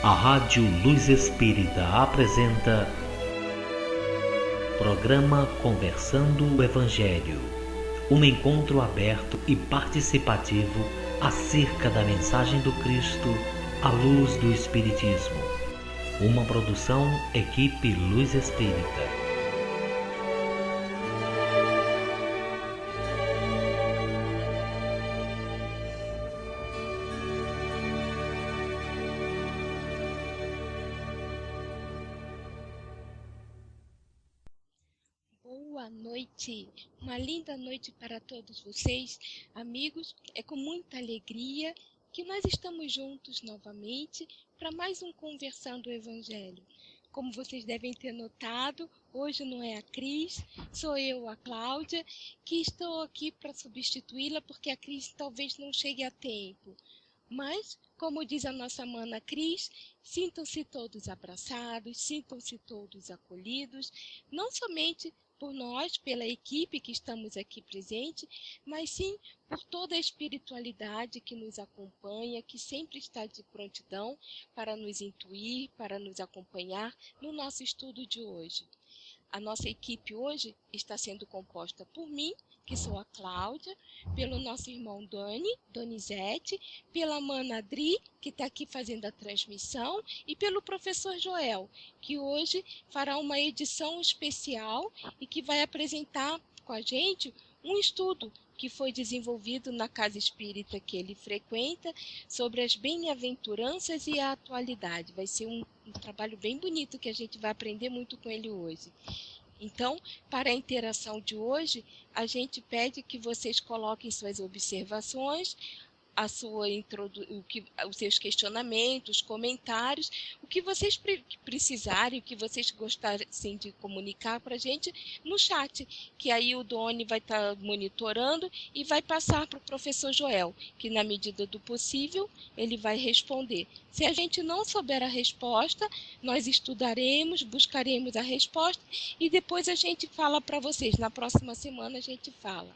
A Rádio Luz Espírita apresenta Programa Conversando o Evangelho, um encontro aberto e participativo acerca da mensagem do Cristo à luz do Espiritismo. Uma produção Equipe Luz Espírita. Boa noite, uma linda noite para todos vocês, amigos. É com muita alegria que nós estamos juntos novamente para mais um Conversando o Evangelho. Como vocês devem ter notado, hoje não é a Cris, sou eu, a Cláudia, que estou aqui para substituí-la porque a Cris talvez não chegue a tempo. Mas, como diz a nossa mana Cris, sintam-se todos abraçados, sintam-se todos acolhidos, não somente por nós, pela equipe que estamos aqui presente, mas sim por toda a espiritualidade que nos acompanha, que sempre está de prontidão para nos intuir, para nos acompanhar no nosso estudo de hoje. A nossa equipe hoje está sendo composta por mim, que sou a Cláudia, pelo nosso irmão Donizete, pela mana Adri, que está aqui fazendo a transmissão, e pelo professor Joel, que hoje fará uma edição especial e que vai apresentar com a gente um estudo que foi desenvolvido na casa espírita que ele frequenta sobre as bem-aventuranças e a atualidade. Vai ser um trabalho bem bonito que a gente vai aprender muito com ele hoje. Então, para a interação de hoje, a gente pede que vocês coloquem suas observações, os seus questionamentos, comentários, o que vocês precisarem, o que vocês gostassem de comunicar para a gente no chat, que aí o Doni vai estar monitorando e vai passar para o professor Joel, que na medida do possível ele vai responder. Se a gente não souber a resposta, nós estudaremos, buscaremos a resposta e depois a gente fala para vocês. Na próxima semana a gente fala.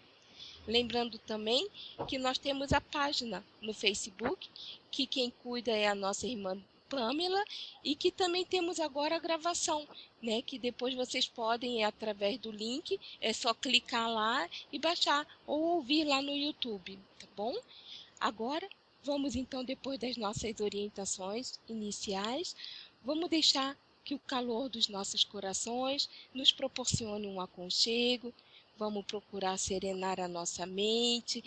Lembrando também que nós temos a página no Facebook, que quem cuida é a nossa irmã Pamela, e que também temos agora a gravação, né? Que depois vocês podem, através do link, é só clicar lá e baixar ou ouvir lá no YouTube, tá bom? Agora, vamos então, depois das nossas orientações iniciais, vamos deixar que o calor dos nossos corações nos proporcione um aconchego. Vamos procurar serenar a nossa mente,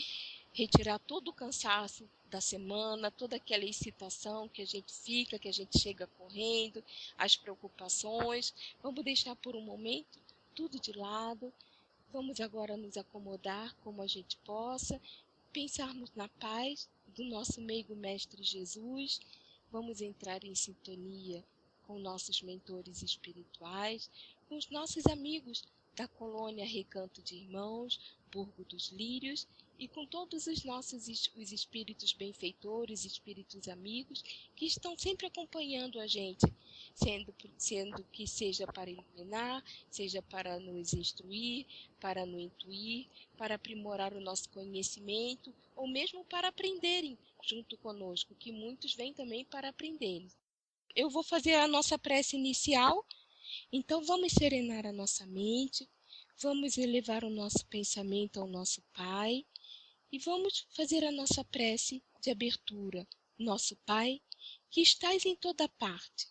retirar todo o cansaço da semana, toda aquela excitação que a gente fica, que a gente chega correndo, as preocupações. Vamos deixar por um momento tudo de lado. Vamos agora nos acomodar como a gente possa, pensarmos na paz do nosso meigo Mestre Jesus. Vamos entrar em sintonia com nossos mentores espirituais, com os nossos amigos da colônia Recanto de Irmãos, Burgo dos Lírios, e com todos os nossos os espíritos benfeitores, espíritos amigos, que estão sempre acompanhando a gente, sendo que seja para iluminar, seja para nos instruir, para nos intuir, para aprimorar o nosso conhecimento, ou mesmo para aprenderem junto conosco, que muitos vêm também para aprenderem. Eu vou fazer a nossa prece inicial. Então vamos serenar a nossa mente, vamos elevar o nosso pensamento ao nosso Pai e vamos fazer a nossa prece de abertura. Nosso Pai, que estás em toda parte,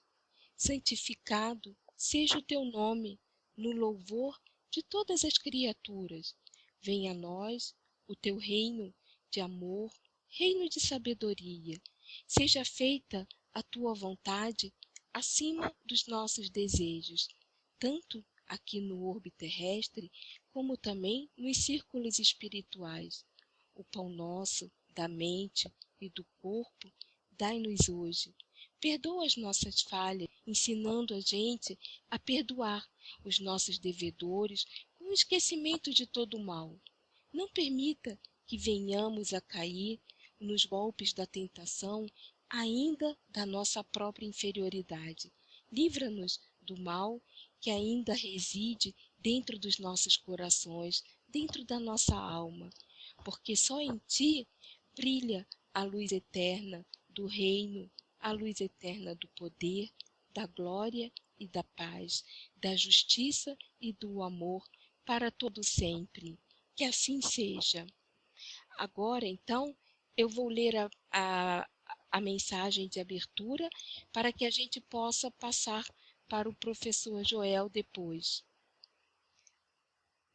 santificado seja o teu nome no louvor de todas as criaturas. Venha a nós o teu reino de amor, reino de sabedoria. Seja feita a tua vontade acima dos nossos desejos, tanto aqui no orbe terrestre, como também nos círculos espirituais. O pão nosso, da mente e do corpo, dai-nos hoje. Perdoa as nossas falhas, ensinando a gente a perdoar os nossos devedores com o esquecimento de todo o mal. Não permita que venhamos a cair nos golpes da tentação, ainda da nossa própria inferioridade. Livra-nos do mal que ainda reside dentro dos nossos corações, dentro da nossa alma, porque só em Ti brilha a luz eterna do reino, a luz eterna do poder, da glória e da paz, da justiça e do amor para todo sempre. Que assim seja. Agora, então, eu vou ler a mensagem de abertura para que a gente possa passar para o professor Joel depois.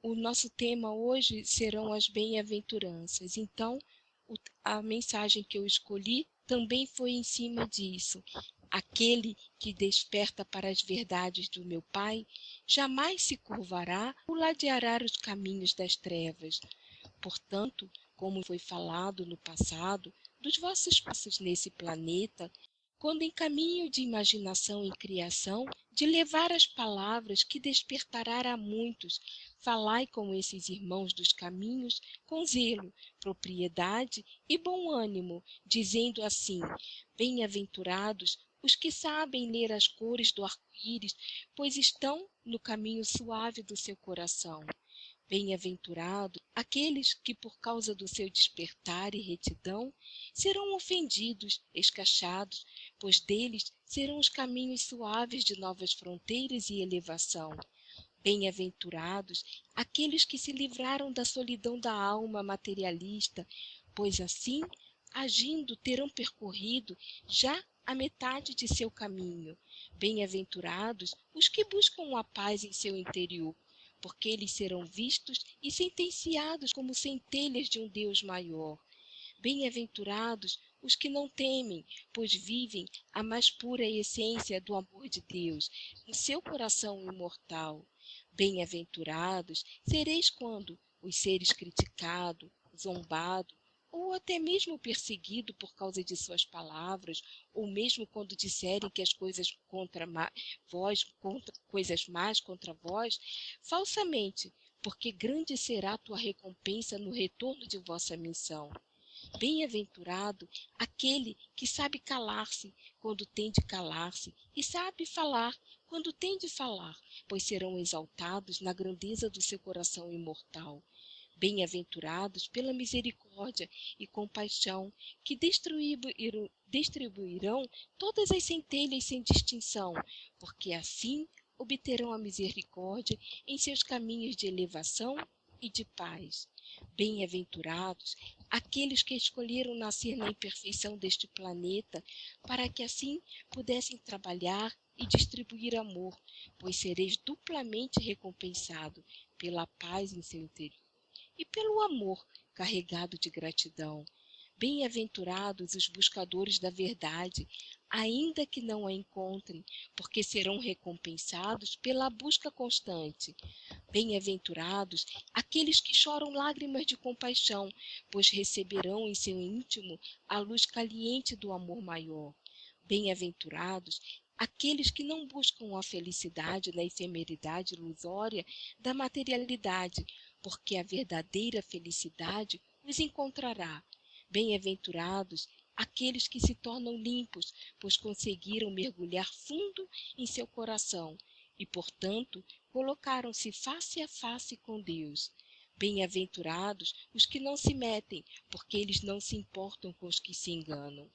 O nosso tema hoje serão as bem-aventuranças. Então, a mensagem que eu escolhi também foi em cima disso. Aquele que desperta para as verdades do meu Pai jamais se curvará ou ladeará os caminhos das trevas. Portanto, como foi falado no passado, dos vossos passos nesse planeta, quando em caminho de imaginação e criação, de levar as palavras que despertará a muitos, falai com esses irmãos dos caminhos com zelo, propriedade e bom ânimo, dizendo assim: bem-aventurados os que sabem ler as cores do arco-íris, pois estão no caminho suave do seu coração. Bem-aventurados aqueles que, por causa do seu despertar e retidão, serão ofendidos, escachados, pois deles serão os caminhos suaves de novas fronteiras e elevação. Bem-aventurados aqueles que se livraram da solidão da alma materialista, pois assim, agindo, terão percorrido já a metade de seu caminho. Bem-aventurados os que buscam a paz em seu interior, porque eles serão vistos e sentenciados como centelhas de um Deus maior. Bem-aventurados os que não temem, pois vivem a mais pura essência do amor de Deus no seu coração imortal. Bem-aventurados sereis quando os seres criticados, zombados, ou até mesmo perseguido por causa de suas palavras, ou mesmo quando disserem que as coisas contra vós, coisas más contra vós, falsamente, porque grande será a tua recompensa no retorno de vossa missão. Bem-aventurado aquele que sabe calar-se quando tem de calar-se, e sabe falar quando tem de falar, pois serão exaltados na grandeza do seu coração imortal. Bem-aventurados pela misericórdia e compaixão, que distribuirão todas as centelhas sem distinção, porque assim obterão a misericórdia em seus caminhos de elevação e de paz. Bem-aventurados aqueles que escolheram nascer na imperfeição deste planeta, para que assim pudessem trabalhar e distribuir amor, pois sereis duplamente recompensado pela paz em seu interior e pelo amor carregado de gratidão. Bem-aventurados os buscadores da verdade, ainda que não a encontrem, porque serão recompensados pela busca constante. Bem-aventurados aqueles que choram lágrimas de compaixão, pois receberão em seu íntimo a luz caliente do amor maior. Bem-aventurados aqueles que não buscam a felicidade na efemeridade ilusória da materialidade, porque a verdadeira felicidade os encontrará. Bem-aventurados aqueles que se tornam limpos, pois conseguiram mergulhar fundo em seu coração e, portanto, colocaram-se face a face com Deus. Bem-aventurados os que não se metem, porque eles não se importam com os que se enganam.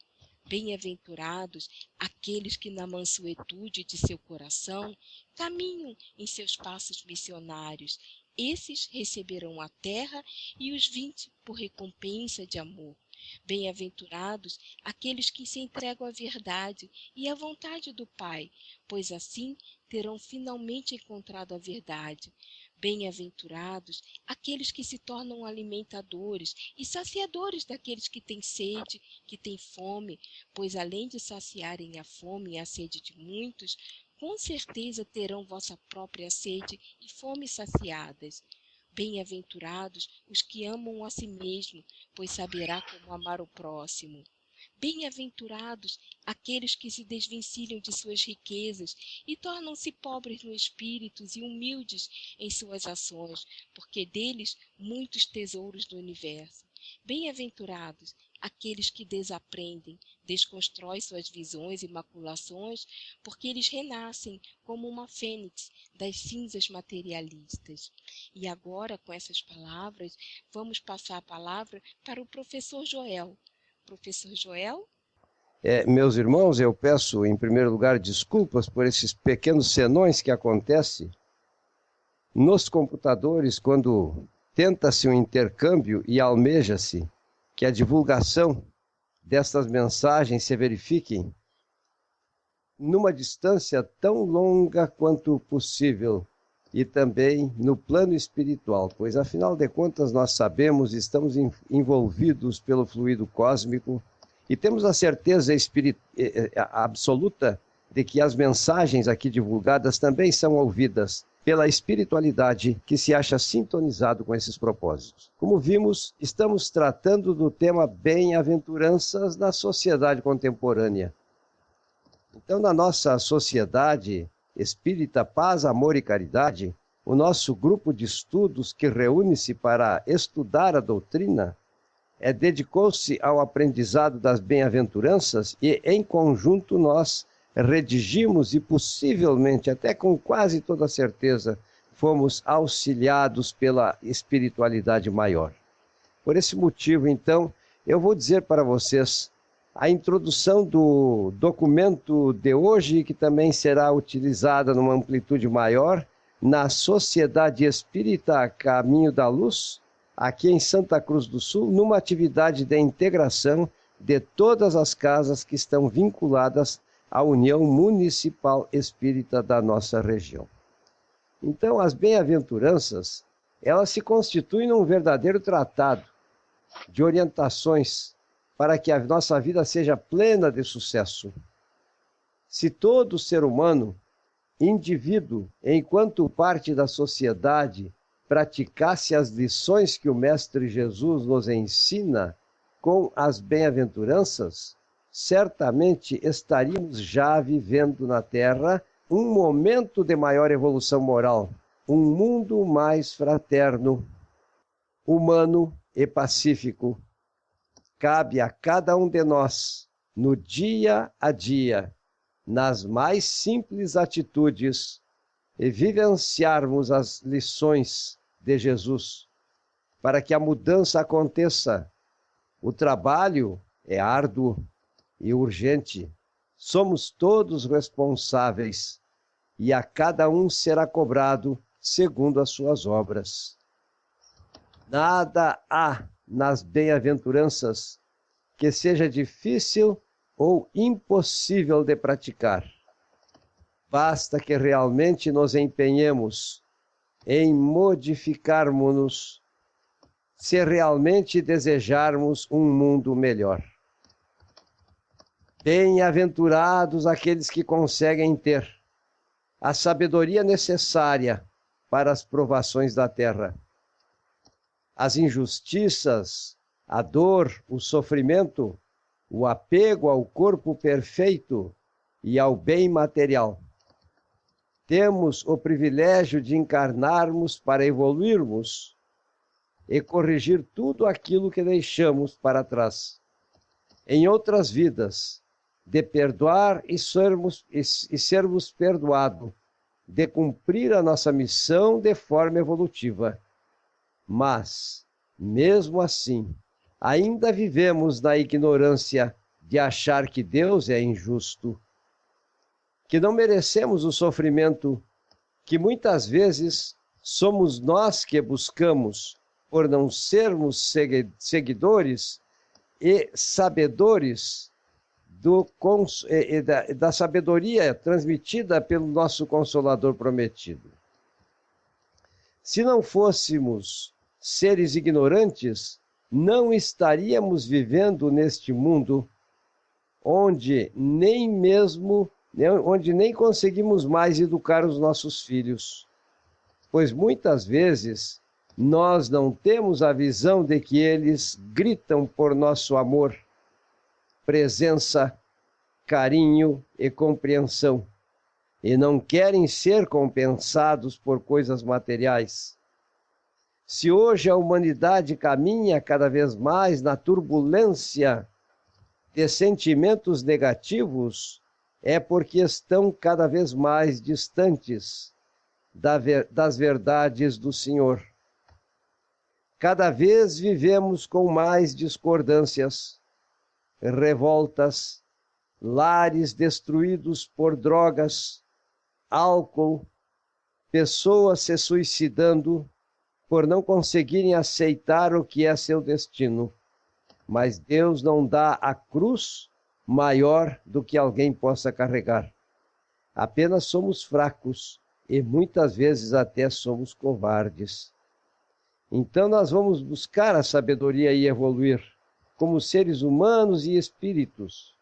Bem-aventurados aqueles que, na mansuetude de seu coração, caminham em seus passos missionários. Esses receberão a terra e os 20 por recompensa de amor. Bem-aventurados aqueles que se entregam à verdade e à vontade do Pai, pois assim terão finalmente encontrado a verdade. Bem-aventurados aqueles que se tornam alimentadores e saciadores daqueles que têm sede, que têm fome, pois além de saciarem a fome e a sede de muitos, com certeza terão vossa própria sede e fome saciadas. Bem-aventurados os que amam a si mesmo, pois saberá como amar o próximo. Bem-aventurados aqueles que se desvencilham de suas riquezas e tornam-se pobres no espírito e humildes em suas ações, porque deles muitos tesouros do universo. Bem-aventurados aqueles que desaprendem, desconstroem suas visões e maculações, porque eles renascem como uma fênix das cinzas materialistas. E agora, com essas palavras, vamos passar a palavra para o professor Joel. Professor Joel? Meus irmãos, eu peço em primeiro lugar desculpas por esses pequenos senões que acontecem nos computadores quando tenta-se um intercâmbio e almeja-se que a divulgação destas mensagens se verifiquem numa distância tão longa quanto possível e também no plano espiritual, pois afinal de contas nós sabemos, estamos envolvidos pelo fluido cósmico e temos a certeza absoluta de que as mensagens aqui divulgadas também são ouvidas pela espiritualidade que se acha sintonizado com esses propósitos. Como vimos, estamos tratando do tema bem-aventuranças na sociedade contemporânea. Então, na nossa sociedade espírita Paz, Amor e Caridade, o nosso grupo de estudos que reúne-se para estudar a doutrina dedicou-se ao aprendizado das bem-aventuranças e, em conjunto, nós redigimos e possivelmente, até com quase toda certeza, fomos auxiliados pela espiritualidade maior. Por esse motivo, então, eu vou dizer para vocês a introdução do documento de hoje, que também será utilizada numa amplitude maior na Sociedade Espírita Caminho da Luz, aqui em Santa Cruz do Sul, numa atividade de integração de todas as casas que estão vinculadas à União Municipal Espírita da nossa região. Então, as bem-aventuranças, elas se constituem num verdadeiro tratado de orientações para que a nossa vida seja plena de sucesso. Se todo ser humano, indivíduo, enquanto parte da sociedade, praticasse as lições que o Mestre Jesus nos ensina com as bem-aventuranças, certamente estaríamos já vivendo na Terra um momento de maior evolução moral, um mundo mais fraterno, humano e pacífico. Cabe a cada um de nós, no dia a dia, nas mais simples atitudes, e vivenciarmos as lições de Jesus, para que a mudança aconteça. O trabalho é árduo e urgente. Somos todos responsáveis e a cada um será cobrado segundo as suas obras. Nada há nas bem-aventuranças que seja difícil ou impossível de praticar. Basta que realmente nos empenhemos em modificarmos-nos se realmente desejarmos um mundo melhor. Bem-aventurados aqueles que conseguem ter a sabedoria necessária para as provações da terra. As injustiças, a dor, o sofrimento, o apego ao corpo perfeito e ao bem material. Temos o privilégio de encarnarmos para evoluirmos e corrigir tudo aquilo que deixamos para trás. Em outras vidas, de perdoar e sermos perdoados, de cumprir a nossa missão de forma evolutiva. Mas, mesmo assim, ainda vivemos na ignorância de achar que Deus é injusto, que não merecemos o sofrimento que muitas vezes somos nós que buscamos por não sermos seguidores e sabedores da sabedoria transmitida pelo nosso Consolador prometido. Se não fôssemos seres ignorantes, não estaríamos vivendo neste mundo onde nem conseguimos mais educar os nossos filhos, pois muitas vezes nós não temos a visão de que eles gritam por nosso amor, presença, carinho e compreensão, e não querem ser compensados por coisas materiais. Se hoje a humanidade caminha cada vez mais na turbulência de sentimentos negativos, é porque estão cada vez mais distantes das verdades do Senhor. Cada vez vivemos com mais discordâncias, revoltas, lares destruídos por drogas, álcool, pessoas se suicidando por não conseguirem aceitar o que é seu destino. Mas Deus não dá a cruz maior do que alguém possa carregar. Apenas somos fracos e muitas vezes até somos covardes. Então nós vamos buscar a sabedoria e evoluir como seres humanos e espíritos,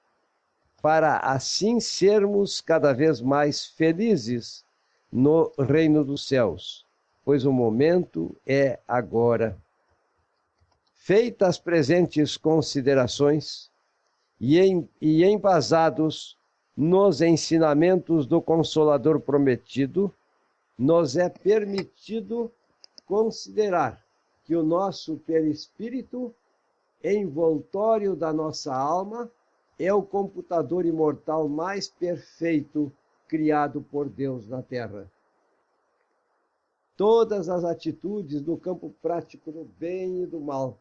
para assim sermos cada vez mais felizes no reino dos céus, pois o momento é agora. Feitas as presentes considerações e embasados nos ensinamentos do Consolador prometido, nos é permitido considerar que o nosso perispírito, envoltório da nossa alma, é o computador imortal mais perfeito criado por Deus na Terra. Todas as atitudes do campo prático do bem e do mal,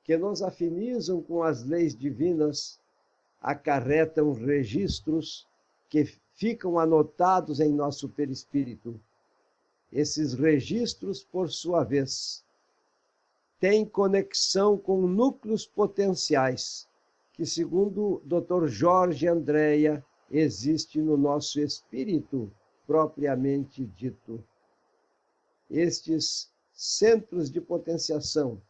que nos afinizam com as leis divinas, acarretam registros que ficam anotados em nosso perispírito. Esses registros, por sua vez, têm conexão com núcleos potenciais, que, segundo o Dr. Jorge Andréa, existe no nosso espírito propriamente dito. Estes centros de potenciação,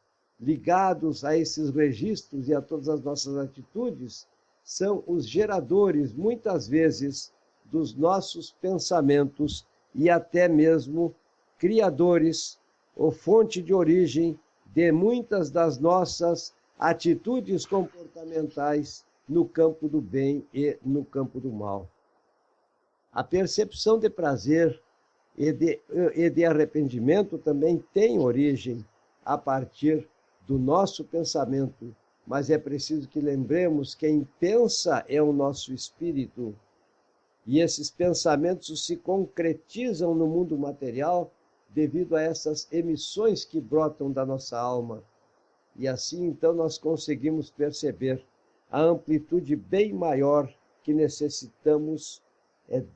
ligados a esses registros e a todas as nossas atitudes, são os geradores, muitas vezes, dos nossos pensamentos e até mesmo criadores, ou fonte de origem de muitas das nossas atitudes comportamentais no campo do bem e no campo do mal. A percepção de prazer e de arrependimento também tem origem a partir do nosso pensamento, mas é preciso que lembremos que quem pensa é o nosso espírito, e esses pensamentos se concretizam no mundo material devido a essas emissões que brotam da nossa alma. E assim, então, nós conseguimos perceber a amplitude bem maior que necessitamos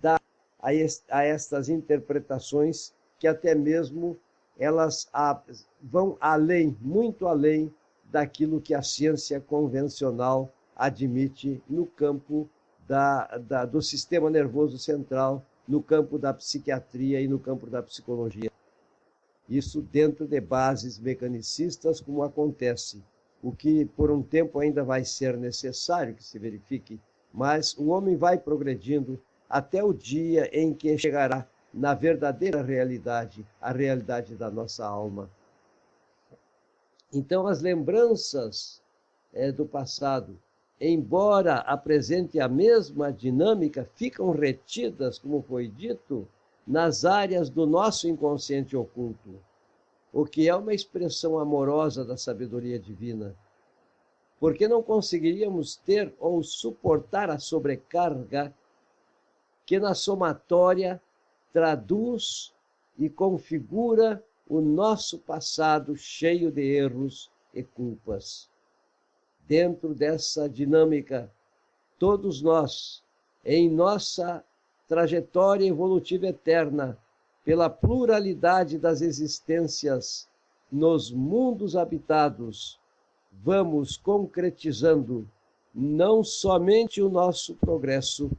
dar a estas interpretações, que até mesmo elas vão além, muito além daquilo que a ciência convencional admite no campo do sistema nervoso central, no campo da psiquiatria e no campo da psicologia. Isso dentro de bases mecanicistas, como acontece, o que por um tempo ainda vai ser necessário que se verifique, mas o homem vai progredindo até o dia em que chegará na verdadeira realidade, a realidade da nossa alma. Então, as lembranças do passado, embora apresentem a mesma dinâmica, ficam retidas, como foi dito, nas áreas do nosso inconsciente oculto, o que é uma expressão amorosa da sabedoria divina. Porque não conseguiríamos ter ou suportar a sobrecarga que na somatória traduz e configura o nosso passado cheio de erros e culpas. Dentro dessa dinâmica, todos nós, em nossa trajetória evolutiva eterna, pela pluralidade das existências nos mundos habitados, vamos concretizando não somente o nosso progresso,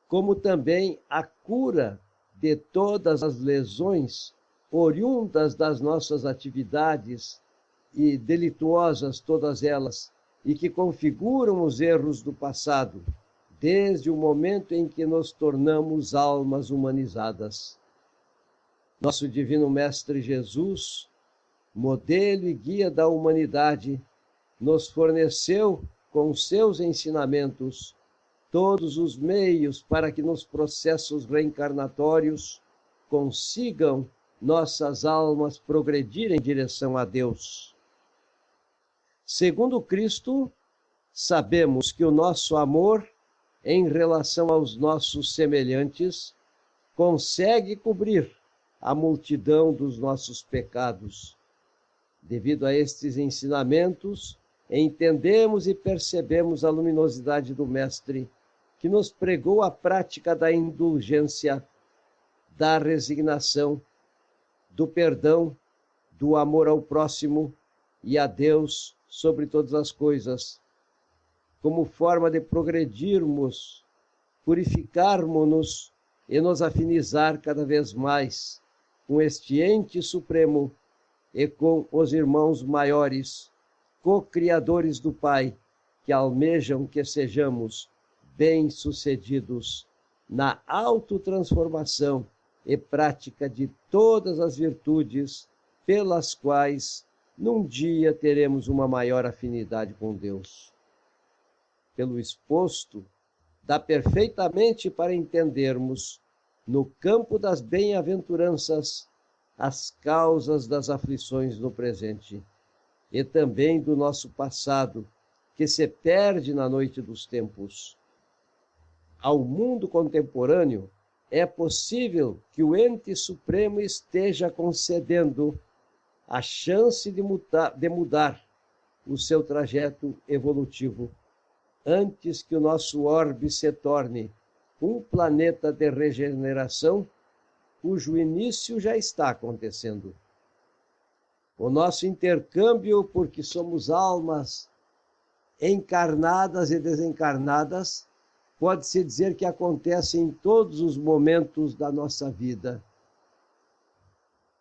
como também a cura de todas as lesões oriundas das nossas atividades e delituosas todas elas, e que configuram os erros do passado, desde o momento em que nos tornamos almas humanizadas. Nosso Divino Mestre Jesus, modelo e guia da humanidade, nos forneceu com seus ensinamentos todos os meios para que nos processos reencarnatórios consigam nossas almas progredir em direção a Deus. Segundo Cristo, sabemos que o nosso amor em relação aos nossos semelhantes consegue cobrir a multidão dos nossos pecados. Devido a estes ensinamentos, entendemos e percebemos a luminosidade do Mestre, que nos pregou a prática da indulgência, da resignação, do perdão, do amor ao próximo e a Deus sobre todas as coisas, como forma de progredirmos, purificarmos-nos e nos afinizar cada vez mais com este ente supremo e com os irmãos maiores, co-criadores do Pai, que almejam que sejamos bem-sucedidos na autotransformação e prática de todas as virtudes pelas quais num dia teremos uma maior afinidade com Deus. Pelo exposto, dá perfeitamente para entendermos, no campo das bem-aventuranças, as causas das aflições no presente e também do nosso passado, que se perde na noite dos tempos. Ao mundo contemporâneo, é possível que o ente supremo esteja concedendo a chance de mudar o seu trajeto evolutivo, antes que o nosso orbe se torne um planeta de regeneração, cujo início já está acontecendo. O nosso intercâmbio, porque somos almas encarnadas e desencarnadas, pode-se dizer que acontece em todos os momentos da nossa vida.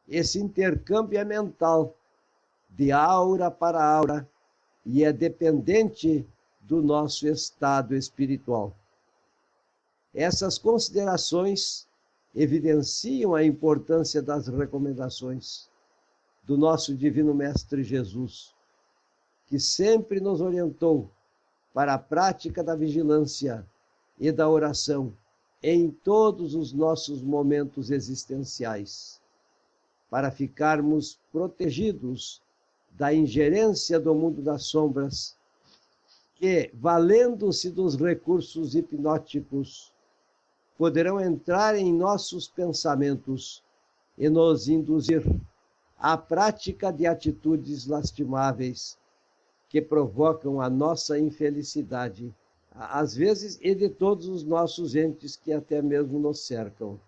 Esse intercâmbio é mental, de aura para aura, e é dependente do nosso estado espiritual. Essas considerações evidenciam a importância das recomendações do nosso Divino Mestre Jesus, que sempre nos orientou para a prática da vigilância e da oração em todos os nossos momentos existenciais, para ficarmos protegidos da ingerência do mundo das sombras, que, valendo-se dos recursos hipnóticos, poderão entrar em nossos pensamentos e nos induzir à prática de atitudes lastimáveis que provocam a nossa infelicidade, às vezes, e de todos os nossos entes que até mesmo nos cercam.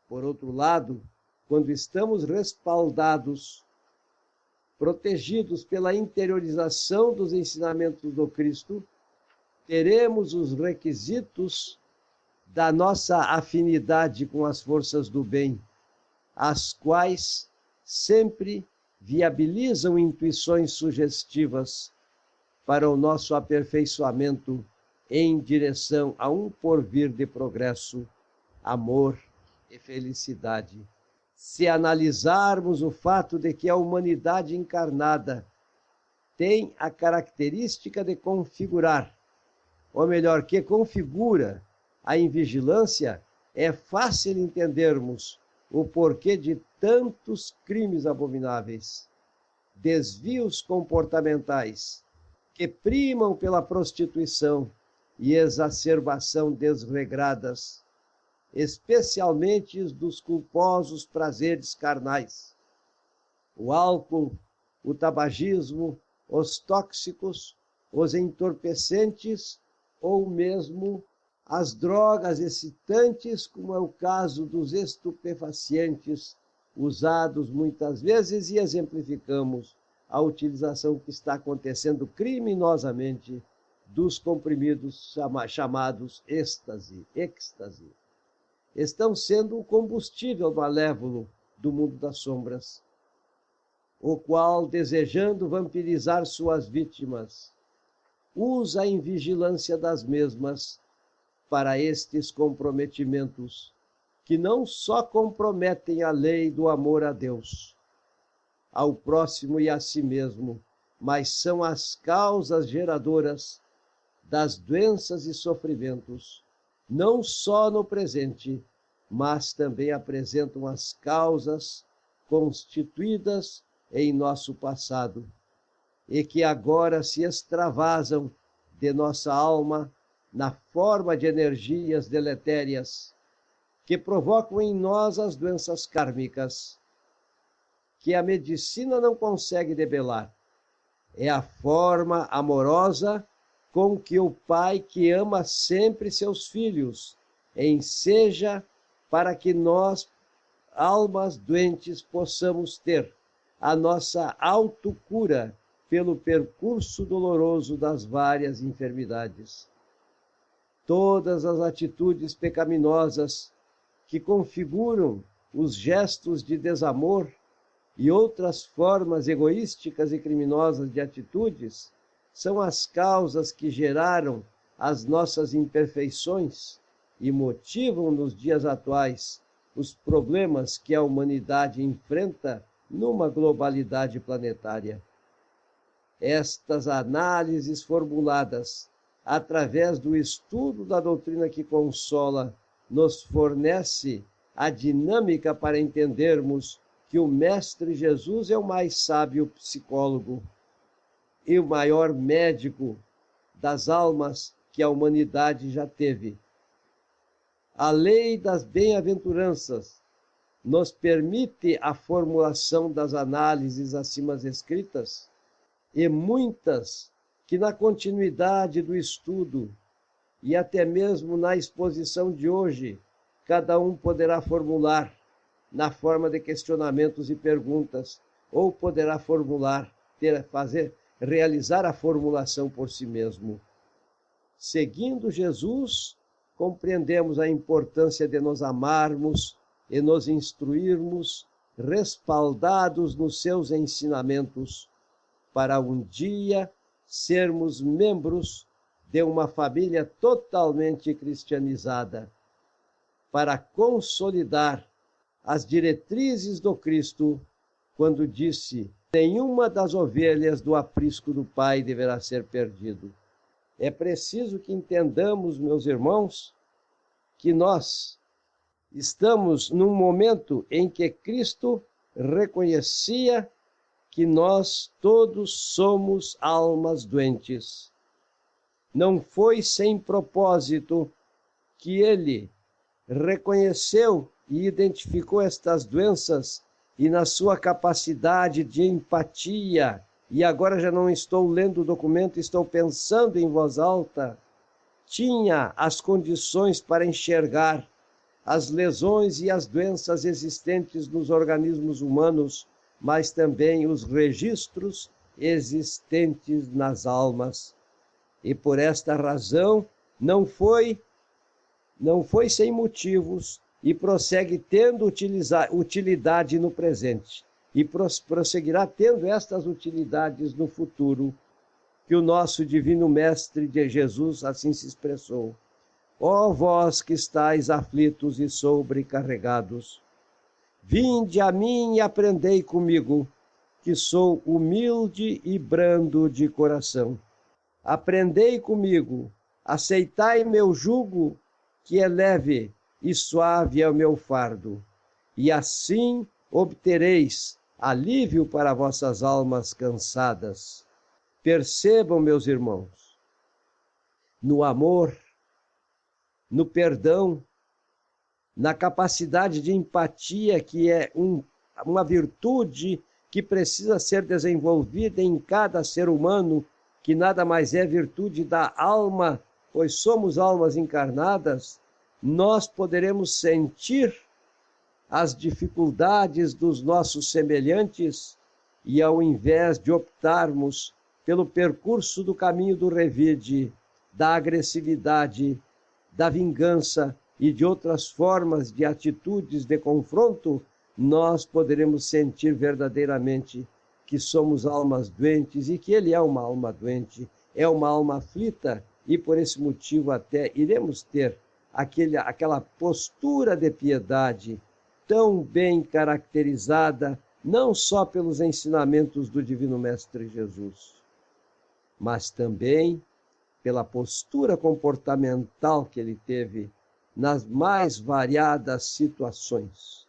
Por outro lado, quando estamos respaldados, protegidos pela interiorização dos ensinamentos do Cristo, teremos os requisitos da nossa afinidade com as forças do bem, as quais sempre viabilizam intuições sugestivas para o nosso aperfeiçoamento em direção a um porvir de progresso, amor e felicidade. Se analisarmos o fato de que a humanidade encarnada tem a característica de configurar, ou melhor, que configura a invigilância, é fácil entendermos o porquê de tantos crimes abomináveis, desvios comportamentais, que primam pela prostituição e exacerbação desregradas, especialmente os dos culposos prazeres carnais. O álcool, o tabagismo, os tóxicos, os entorpecentes ou mesmo as drogas excitantes, como é o caso dos estupefacientes, usados muitas vezes, e exemplificamos a utilização que está acontecendo criminosamente dos comprimidos chamados êxtase, estão sendo o combustível malévolo do mundo das sombras, o qual, desejando vampirizar suas vítimas, usa a invigilância das mesmas para estes comprometimentos, que não só comprometem a lei do amor a Deus, ao próximo e a si mesmo, mas são as causas geradoras das doenças e sofrimentos, não só no presente, mas também apresentam as causas constituídas em nosso passado, e que agora se extravasam de nossa alma na forma de energias deletérias, que provocam em nós as doenças kármicas, que a medicina não consegue debelar, É a forma amorosa com que o Pai, que ama sempre seus filhos, enseja para que nós, almas doentes, possamos ter a nossa autocura pelo percurso doloroso das várias enfermidades. Todas as atitudes pecaminosas que configuram os gestos de desamor e outras formas egoísticas e criminosas de atitudes são as causas que geraram as nossas imperfeições e motivam nos dias atuais os problemas que a humanidade enfrenta numa globalidade planetária. Estas análises formuladas através do estudo da doutrina que consola nos fornece a dinâmica para entendermos que o Mestre Jesus é o mais sábio psicólogo e o maior médico das almas que a humanidade já teve. A lei das bem-aventuranças nos permite a formulação das análises acima escritas, e muitas que na continuidade do estudo e até mesmo na exposição de hoje, cada um poderá formular na forma de questionamentos e perguntas, ou poderá formular, realizar a formulação por si mesmo. Seguindo Jesus, compreendemos a importância de nos amarmos e nos instruirmos, respaldados nos seus ensinamentos, para um dia sermos membros de uma família totalmente cristianizada, para consolidar as diretrizes do Cristo, quando disse: nenhuma das ovelhas do aprisco do Pai deverá ser perdido. É preciso que entendamos, meus irmãos, que nós estamos num momento em que Cristo reconhecia que nós todos somos almas doentes. Não foi sem propósito que ele reconheceu e identificou estas doenças e na sua capacidade de empatia, e agora já não estou lendo o documento, estou pensando em voz alta, tinha as condições para enxergar as lesões e as doenças existentes nos organismos humanos, mas também os registros existentes nas almas. E por esta razão não foi sem motivos e prossegue tendo utilidade no presente e prosseguirá tendo estas utilidades no futuro, que o nosso divino Mestre de Jesus assim se expressou: ó vós que estáis aflitos e sobrecarregados, vinde a mim e aprendei comigo, que sou humilde e brando de coração. Aprendei comigo, aceitai meu jugo, que é leve e suave é o meu fardo, e assim obtereis alívio para vossas almas cansadas. Percebam, meus irmãos, no amor, no perdão, na capacidade de empatia, que é uma virtude que precisa ser desenvolvida em cada ser humano, que nada mais é virtude da alma, pois somos almas encarnadas, nós poderemos sentir as dificuldades dos nossos semelhantes e, ao invés de optarmos pelo percurso do caminho do revide, da agressividade, da vingança e de outras formas de atitudes de confronto, nós poderemos sentir verdadeiramente que somos almas doentes e que ele é uma alma doente, é uma alma aflita, e por esse motivo até iremos ter aquela postura de piedade tão bem caracterizada, não só pelos ensinamentos do Divino Mestre Jesus, mas também pela postura comportamental que ele teve nas mais variadas situações.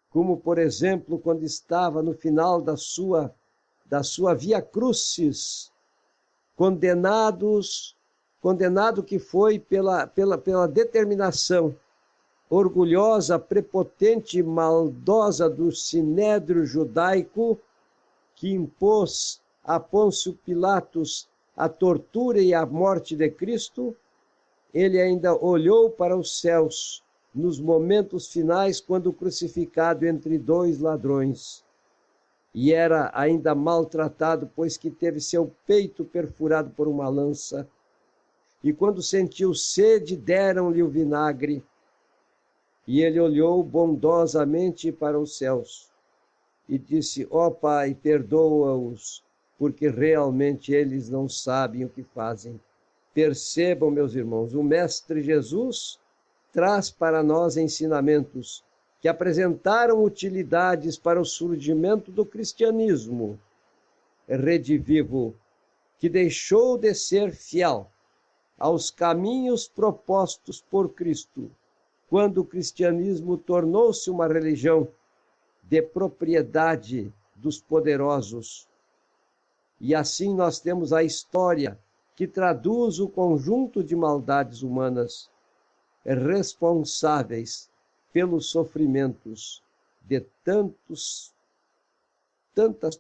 Como, por exemplo, quando estava no final da sua via crucis, condenado que foi pela determinação orgulhosa, prepotente e maldosa do sinédrio judaico, que impôs a Pôncio Pilatos a tortura e a morte de Cristo, ele ainda olhou para os céus nos momentos finais, quando crucificado entre dois ladrões. E era ainda maltratado, pois que teve seu peito perfurado por uma lança. E quando sentiu sede, deram-lhe o vinagre. E ele olhou bondosamente para os céus e disse: ó Pai, perdoa-os, porque realmente eles não sabem o que fazem. Percebam, meus irmãos, o Mestre Jesus traz para nós ensinamentos que apresentaram utilidades para o surgimento do cristianismo redivivo, que deixou de ser fiel aos caminhos propostos por Cristo, quando o cristianismo tornou-se uma religião de propriedade dos poderosos. E assim nós temos a história que traduz o conjunto de maldades humanas responsáveis pelos sofrimentos de tantas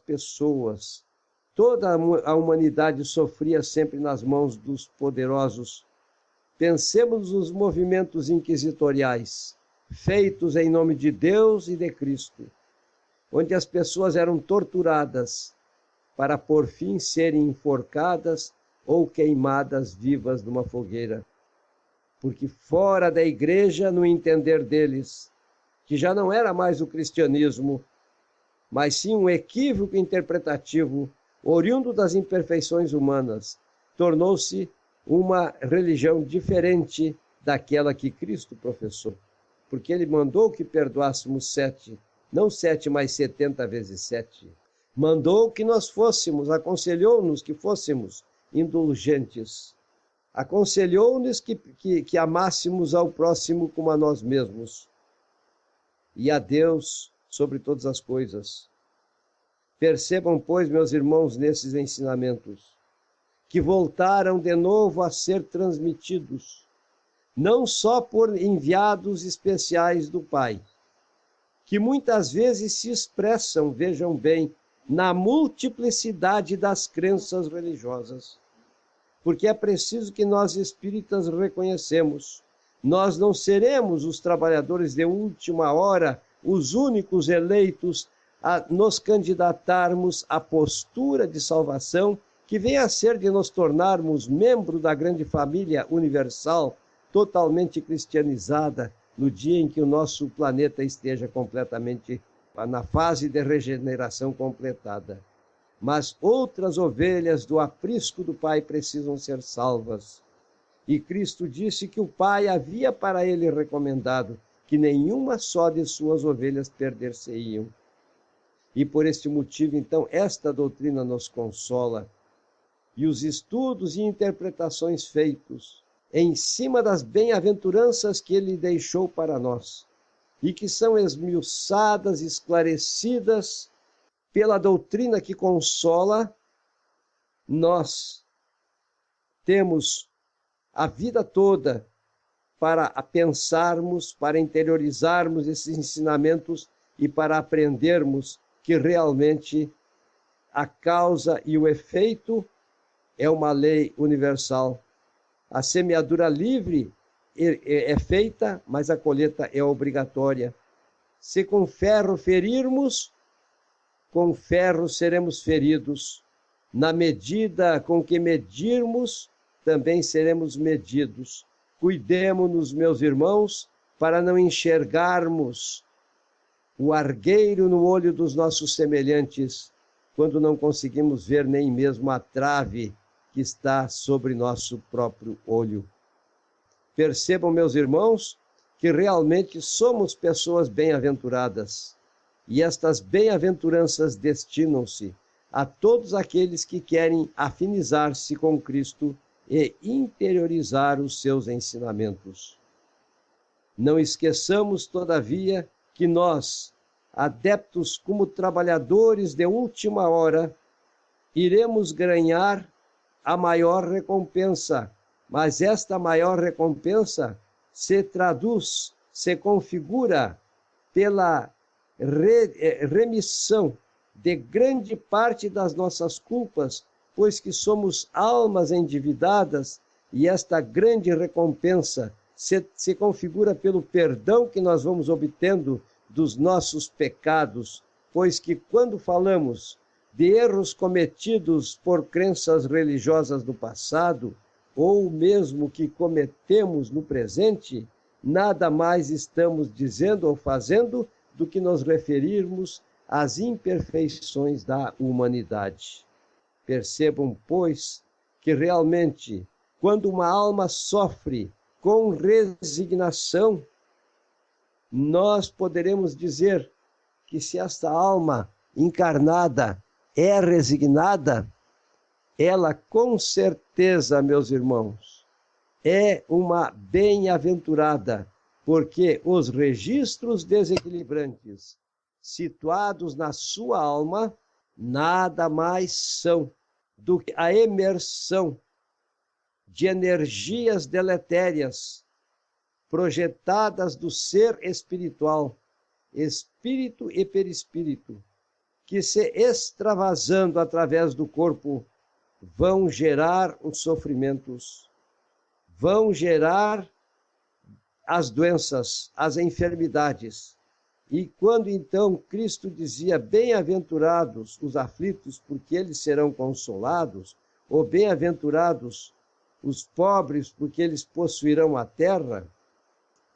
pessoas. Toda a humanidade sofria sempre nas mãos dos poderosos. Pensemos nos movimentos inquisitoriais, feitos em nome de Deus e de Cristo, onde as pessoas eram torturadas para por fim serem enforcadas ou queimadas vivas numa fogueira. Porque fora da igreja, no entender deles, que já não era mais o cristianismo, mas sim um equívoco interpretativo, oriundo das imperfeições humanas, tornou-se uma religião diferente daquela que Cristo professou. Porque ele mandou que perdoássemos 7, não 7, mas 70 vezes 7. Mandou que nós fôssemos, aconselhou-nos que fôssemos indulgentes. Aconselhou-nos que amássemos ao próximo como a nós mesmos. E a Deus sobre todas as coisas. Percebam, pois, meus irmãos, nesses ensinamentos, que voltaram de novo a ser transmitidos, não só por enviados especiais do Pai, que muitas vezes se expressam, vejam bem, na multiplicidade das crenças religiosas. Porque é preciso que nós espíritas reconhecemos, nós não seremos os trabalhadores de última hora, os únicos eleitos a nos candidatarmos à postura de salvação, que vem a ser de nos tornarmos membro da grande família universal, totalmente cristianizada, no dia em que o nosso planeta esteja completamente na fase de regeneração completada. Mas outras ovelhas do aprisco do Pai precisam ser salvas. E Cristo disse que o Pai havia para ele recomendado que nenhuma só de suas ovelhas perder-se-iam. E por este motivo, então, esta doutrina nos consola. E os estudos e interpretações feitos em cima das bem-aventuranças que ele deixou para nós, e que são esmiuçadas, esclarecidas pela doutrina que consola, nós temos a vida toda para pensarmos, para interiorizarmos esses ensinamentos e para aprendermos que realmente a causa e o efeito é uma lei universal. A semeadura livre é feita, mas a colheita é obrigatória. Se com ferro ferirmos, com ferro seremos feridos. Na medida com que medirmos, também seremos medidos. Cuidemo-nos, meus irmãos, para não enxergarmos o argueiro no olho dos nossos semelhantes, quando não conseguimos ver nem mesmo a trave que está sobre nosso próprio olho. Percebam, meus irmãos, que realmente somos pessoas bem-aventuradas. E estas bem-aventuranças destinam-se a todos aqueles que querem afinizar-se com Cristo e interiorizar os seus ensinamentos. Não esqueçamos, todavia, que nós, adeptos como trabalhadores de última hora, iremos ganhar a maior recompensa, mas esta maior recompensa se traduz, se configura pela remissão de grande parte das nossas culpas, pois que somos almas endividadas, e esta grande recompensa se configura pelo perdão que nós vamos obtendo dos nossos pecados, pois que quando falamos de erros cometidos por crenças religiosas do passado, ou mesmo que cometemos no presente, nada mais estamos dizendo ou fazendo do que nos referirmos às imperfeições da humanidade. Percebam, pois, que realmente, quando uma alma sofre com resignação, nós poderemos dizer que se esta alma encarnada é resignada, ela com certeza, meus irmãos, é uma bem-aventurada, porque os registros desequilibrantes situados na sua alma nada mais são do que a emersão de energias deletérias projetadas do ser espiritual, espírito e perispírito, que se extravasando através do corpo vão gerar os sofrimentos, vão gerar as doenças, as enfermidades. E quando então Cristo dizia, bem-aventurados os aflitos, porque eles serão consolados, ou bem-aventurados os pobres, porque eles possuirão a terra,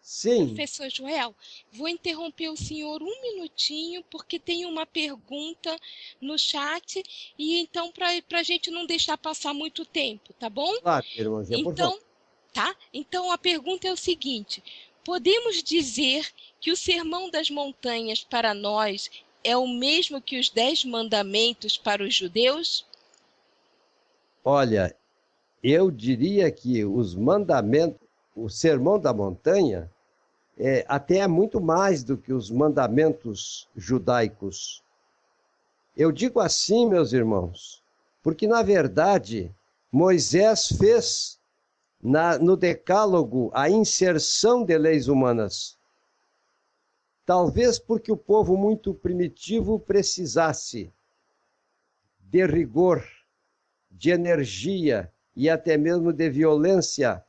sim. Professor Joel, vou interromper o senhor um minutinho, porque tem uma pergunta no chat, e então, para a gente não deixar passar muito tempo, tá bom? Claro, irmãzinha, por favor. Tá? Então, a pergunta é o seguinte: podemos dizer que o Sermão das Montanhas para nós é o mesmo que os 10 mandamentos para os judeus? Olha, eu diria que os mandamentos, o Sermão da Montanha, até é muito mais do que os mandamentos judaicos. Eu digo assim, meus irmãos, porque, na verdade, Moisés fez no Decálogo a inserção de leis humanas. Talvez porque o povo muito primitivo precisasse de rigor, de energia e até mesmo de violência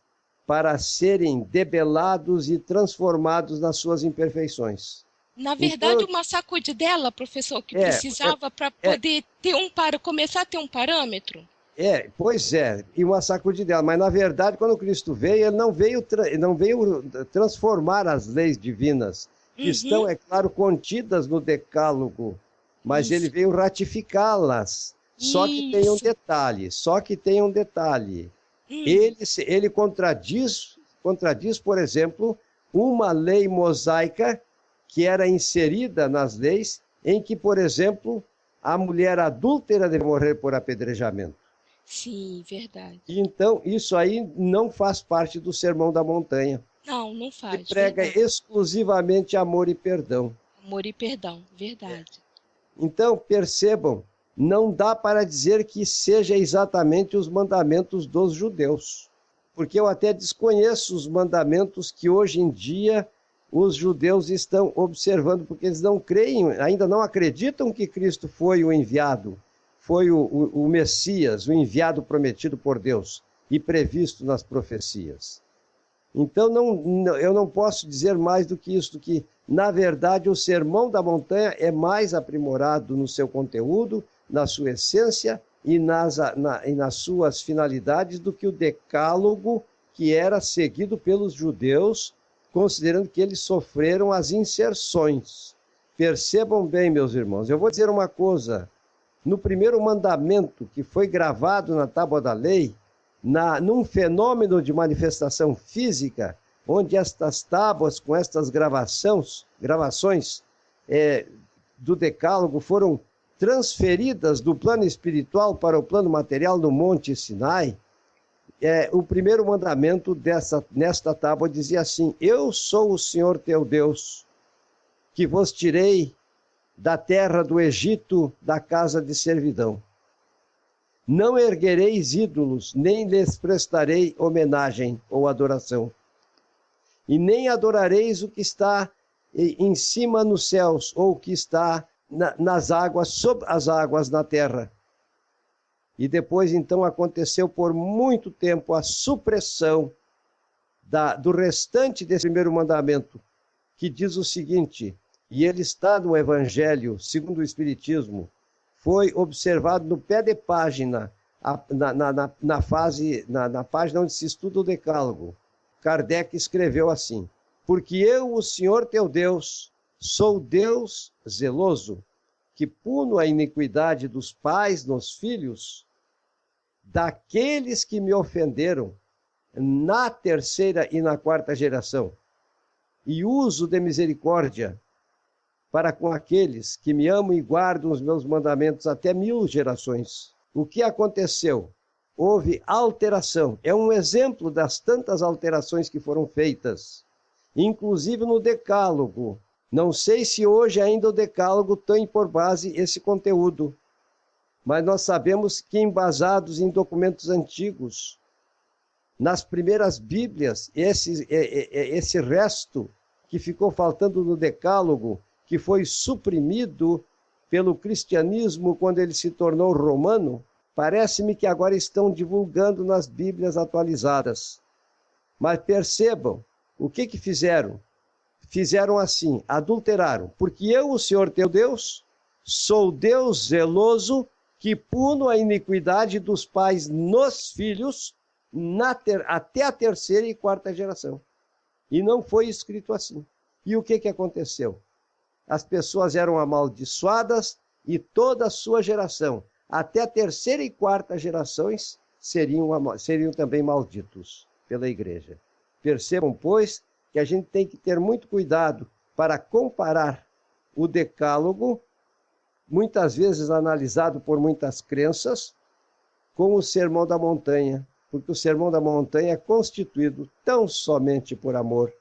para serem debelados e transformados nas suas imperfeições. Na verdade, uma sacudidela, professor, que precisava para poder começar a ter um parâmetro? Pois é, e uma sacudidela. Mas, na verdade, quando Cristo veio, ele não veio transformar as leis divinas, que estão, é claro, contidas no Decálogo, mas ele veio ratificá-las. Só que tem um detalhe. Ele contradiz, por exemplo, uma lei mosaica que era inserida nas leis, em que, por exemplo, a mulher adúltera deve morrer por apedrejamento. Sim, verdade. Então, isso aí não faz parte do Sermão da Montanha. Não faz. Ele prega exclusivamente amor e perdão. Amor e perdão, verdade. Então, percebam, não dá para dizer que seja exatamente os mandamentos dos judeus, porque eu até desconheço os mandamentos que hoje em dia os judeus estão observando, porque eles não creem, ainda não acreditam que Cristo foi o enviado, foi o Messias, o enviado prometido por Deus e previsto nas profecias. Então, eu não posso dizer mais do que isso, que, na verdade, o Sermão da Montanha é mais aprimorado no seu conteúdo, na sua essência e nas suas finalidades do que o Decálogo, que era seguido pelos judeus, considerando que eles sofreram as inserções. Percebam bem, meus irmãos, eu vou dizer uma coisa. No primeiro mandamento, que foi gravado na Tábua da Lei, num fenômeno de manifestação física, onde estas tábuas, com estas gravações do Decálogo, foram transferidas do plano espiritual para o plano material no Monte Sinai, o primeiro mandamento nesta tábua dizia assim: eu sou o Senhor teu Deus, que vos tirei da terra do Egito, da casa de servidão. Não erguereis ídolos, nem lhes prestarei homenagem ou adoração. E nem adorareis o que está em cima nos céus, ou o que está nas águas, sob as águas na terra. E depois, então, aconteceu por muito tempo a supressão do restante desse primeiro mandamento, que diz o seguinte, e ele está no Evangelho, segundo o Espiritismo, foi observado no pé de página, na página onde se estuda o Decálogo. Kardec escreveu assim, porque eu, o Senhor teu Deus, sou Deus zeloso, que puno a iniquidade dos pais nos filhos, daqueles que me ofenderam, na terceira e na quarta geração, e uso de misericórdia para com aqueles que me amam e guardam os meus mandamentos até 1000 gerações. O que aconteceu? Houve alteração. É um exemplo das tantas alterações que foram feitas, inclusive no Decálogo. Não sei se hoje ainda o Decálogo tem por base esse conteúdo, mas nós sabemos que, embasados em documentos antigos, nas primeiras Bíblias, esse resto que ficou faltando no Decálogo, que foi suprimido pelo cristianismo quando ele se tornou romano, parece-me que agora estão divulgando nas Bíblias atualizadas. Mas percebam, o que fizeram? Fizeram assim, adulteraram. Porque eu, o Senhor teu Deus, sou Deus zeloso, que puno a iniquidade dos pais nos filhos, até a terceira e quarta geração. E não foi escrito assim. E o que aconteceu? As pessoas eram amaldiçoadas e toda a sua geração, até a terceira e quarta gerações, seriam também malditos pela igreja. Percebam, pois, que a gente tem que ter muito cuidado para comparar o Decálogo, muitas vezes analisado por muitas crenças, com o Sermão da Montanha, porque o Sermão da Montanha é constituído tão somente por amor,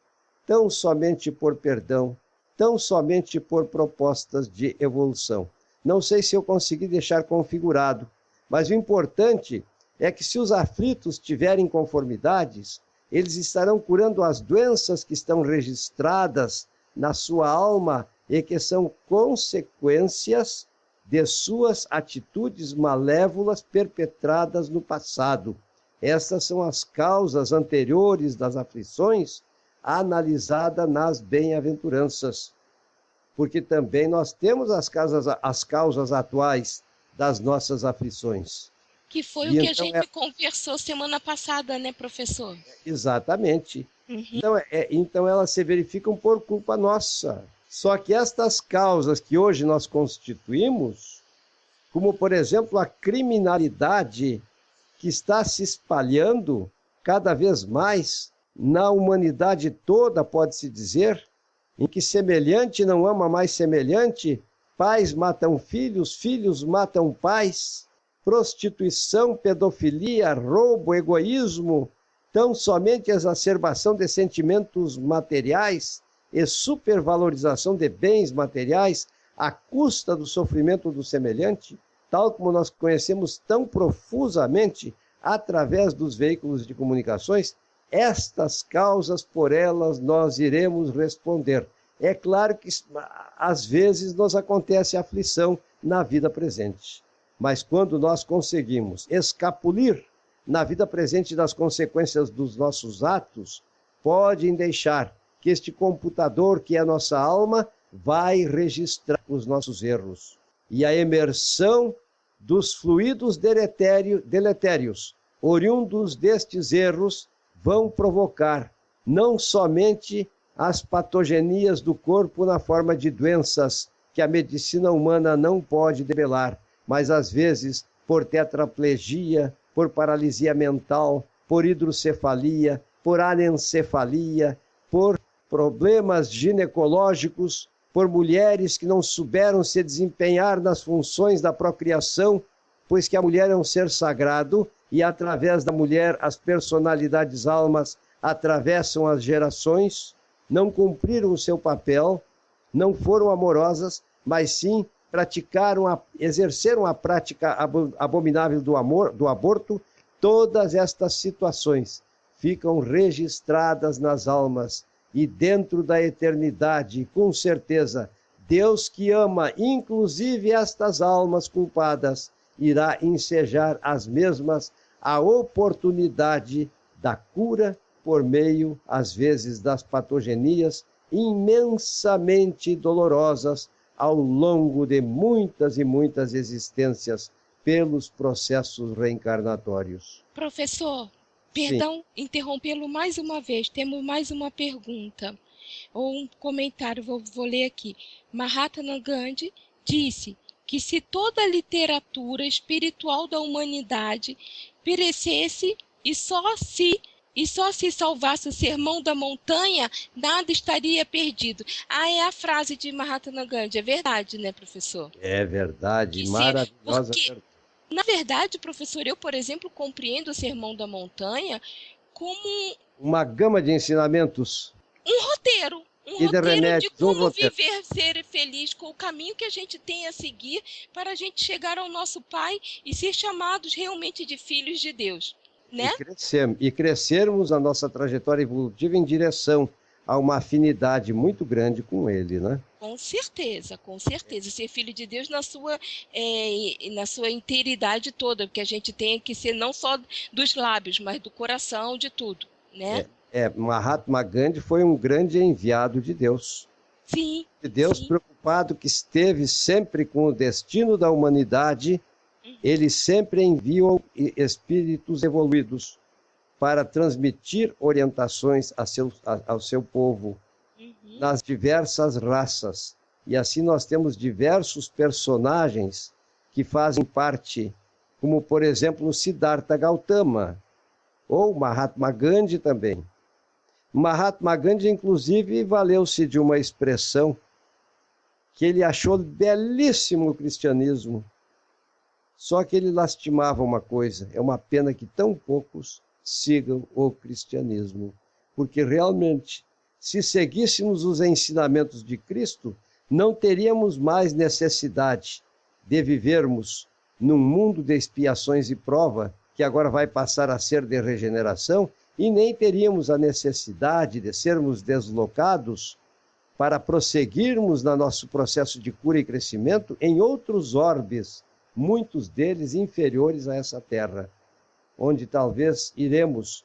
tão somente por perdão, tão somente por propostas de evolução. Não sei se eu consegui deixar configurado, mas o importante é que se os aflitos tiverem conformidades, eles estarão curando as doenças que estão registradas na sua alma e que são consequências de suas atitudes malévolas perpetradas no passado. Essas são as causas anteriores das aflições, analisadas nas bem-aventuranças. Porque também nós temos as causas atuais das nossas aflições. Que foi o que a gente conversou semana passada, né, professor? Exatamente. Uhum. Então elas se verificam por culpa nossa. Só que estas causas que hoje nós constituímos, como por exemplo a criminalidade que está se espalhando cada vez mais na humanidade toda, pode-se dizer, em que semelhante não ama mais semelhante, pais matam filhos, filhos matam pais, prostituição, pedofilia, roubo, egoísmo, tão somente exacerbação de sentimentos materiais e supervalorização de bens materiais à custa do sofrimento do semelhante, tal como nós conhecemos tão profusamente através dos veículos de comunicações, estas causas, por elas nós iremos responder. É claro que às vezes nos acontece aflição na vida presente, mas quando nós conseguimos escapulir na vida presente das consequências dos nossos atos, podem deixar que este computador, que é a nossa alma, vai registrar os nossos erros. E a emersão dos fluidos deletérios, oriundos destes erros, vão provocar não somente as patogenias do corpo na forma de doenças que a medicina humana não pode debelar, mas às vezes por tetraplegia, por paralisia mental, por hidrocefalia, por anencefalia, por problemas ginecológicos, por mulheres que não souberam se desempenhar nas funções da procriação, pois que a mulher é um ser sagrado e através da mulher as personalidades almas atravessam as gerações, não cumpriram o seu papel, não foram amorosas, mas sim exerceram a prática abominável do aborto. Todas estas situações ficam registradas nas almas e dentro da eternidade, com certeza, Deus que ama inclusive estas almas culpadas, irá ensejar as mesmas a oportunidade da cura por meio, às vezes, das patogenias imensamente dolorosas ao longo de muitas e muitas existências pelos processos reencarnatórios. Professor, Sim. perdão interrompê-lo mais uma vez, temos mais uma pergunta, ou um comentário, vou ler aqui. Mahatma Gandhi disse que se toda a literatura espiritual da humanidade perecesse e só se salvasse o Sermão da Montanha, nada estaria perdido. É a frase de Mahatma Gandhi, é verdade, né, professor? É verdade, Que maravilhosa porque, verdade. na verdade, professor, eu, por exemplo, compreendo o Sermão da Montanha como Uma gama de ensinamentos um roteiro e de de remédios, como viver, ser feliz, com o caminho que a gente tem a seguir para a gente chegar ao nosso Pai e ser chamados realmente de filhos de Deus, né? E crescermos a nossa trajetória evolutiva em direção a uma afinidade muito grande com Ele, né? Com certeza, com certeza. Ser filho de Deus na sua inteiridade toda, porque a gente tem que ser não só dos lábios, mas do coração, de tudo, né? Mahatma Gandhi foi um grande enviado de Deus. Sim. De Deus, sim. preocupado que esteve sempre com o destino da humanidade, ele sempre enviou espíritos evoluídos para transmitir orientações ao seu povo, nas diversas raças. E assim nós temos diversos personagens que fazem parte, como por exemplo o Siddhartha Gautama, ou Mahatma Gandhi também. Mahatma Gandhi, inclusive, valeu-se de uma expressão que ele achou belíssimo o cristianismo, só que ele lastimava uma coisa: é uma pena que tão poucos sigam o cristianismo, porque realmente, se seguíssemos os ensinamentos de Cristo, não teríamos mais necessidade de vivermos num mundo de expiações e prova, que agora vai passar a ser de regeneração, e nem teríamos a necessidade de sermos deslocados para prosseguirmos no nosso processo de cura e crescimento em outros orbes, muitos deles inferiores a essa Terra, onde talvez iremos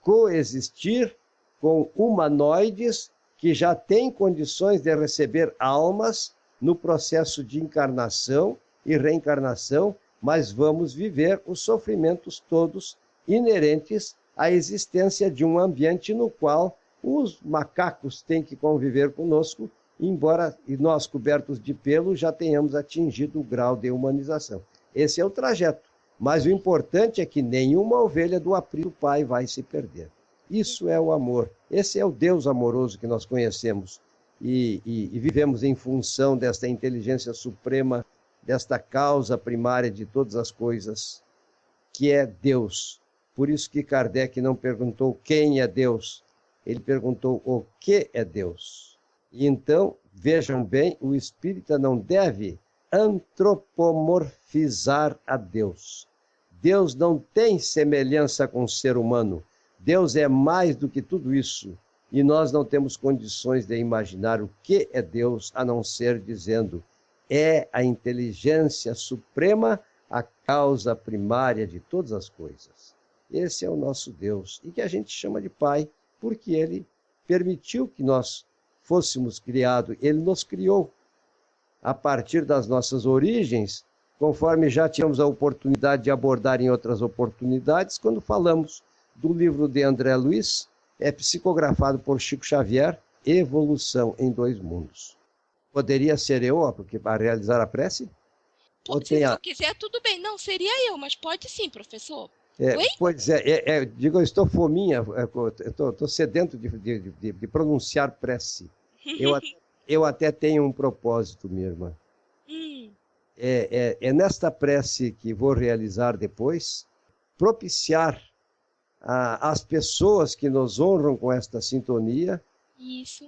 coexistir com humanoides que já têm condições de receber almas no processo de encarnação e reencarnação, mas vamos viver os sofrimentos todos inerentes à existência de um ambiente no qual os macacos têm que conviver conosco, embora nós, cobertos de pelo, já tenhamos atingido o grau de humanização. Esse é o trajeto, mas o importante é que nenhuma ovelha do aprisco do Pai vai se perder. Isso é o amor, esse é o Deus amoroso que nós conhecemos e vivemos em função desta inteligência suprema, desta causa primária de todas as coisas, que é Deus. Por isso que Kardec não perguntou quem é Deus, ele perguntou o que é Deus. E então, vejam bem, o espírita não deve antropomorfizar a Deus. Deus não tem semelhança com o ser humano. Deus é mais do que tudo isso. E nós não temos condições de imaginar o que é Deus, a não ser dizendo: é a inteligência suprema, a causa primária de todas as coisas. Esse é o nosso Deus, e que a gente chama de Pai, porque Ele permitiu que nós fôssemos criados, Ele nos criou a partir das nossas origens, conforme já tivemos a oportunidade de abordar em outras oportunidades, quando falamos do livro de André Luiz, psicografado por Chico Xavier, Evolução em Dois Mundos. Poderia ser eu para realizar a prece? Se eu quiser, tudo bem. Não, seria eu, mas pode sim, professor. Pois digo, eu estou fominha, estou sedento de pronunciar prece. Eu até tenho um propósito, minha irmã. É nesta prece que vou realizar depois, propiciar às pessoas que nos honram com esta sintonia,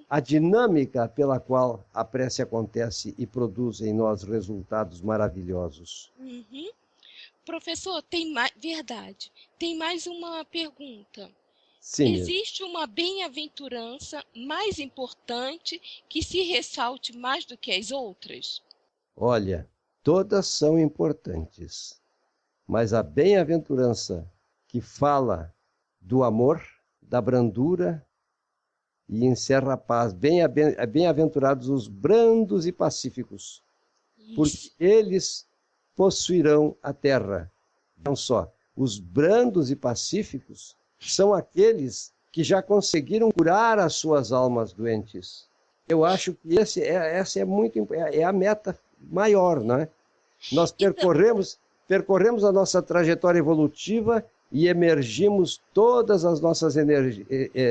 a dinâmica pela qual a prece acontece e produz em nós resultados maravilhosos. Professor, verdade. Tem mais uma pergunta. Sim mesmo. Existe uma bem-aventurança mais importante que se ressalte mais do que as outras? Olha, todas são importantes, mas a bem-aventurança que fala do amor, da brandura e encerra a paz. Bem-aventurados os brandos e pacíficos, porque eles possuirão a terra. Não só, os brandos e pacíficos são aqueles que já conseguiram curar as suas almas doentes. Eu acho que essa é a meta maior, né? Nós percorremos a nossa trajetória evolutiva e emergimos todas as nossas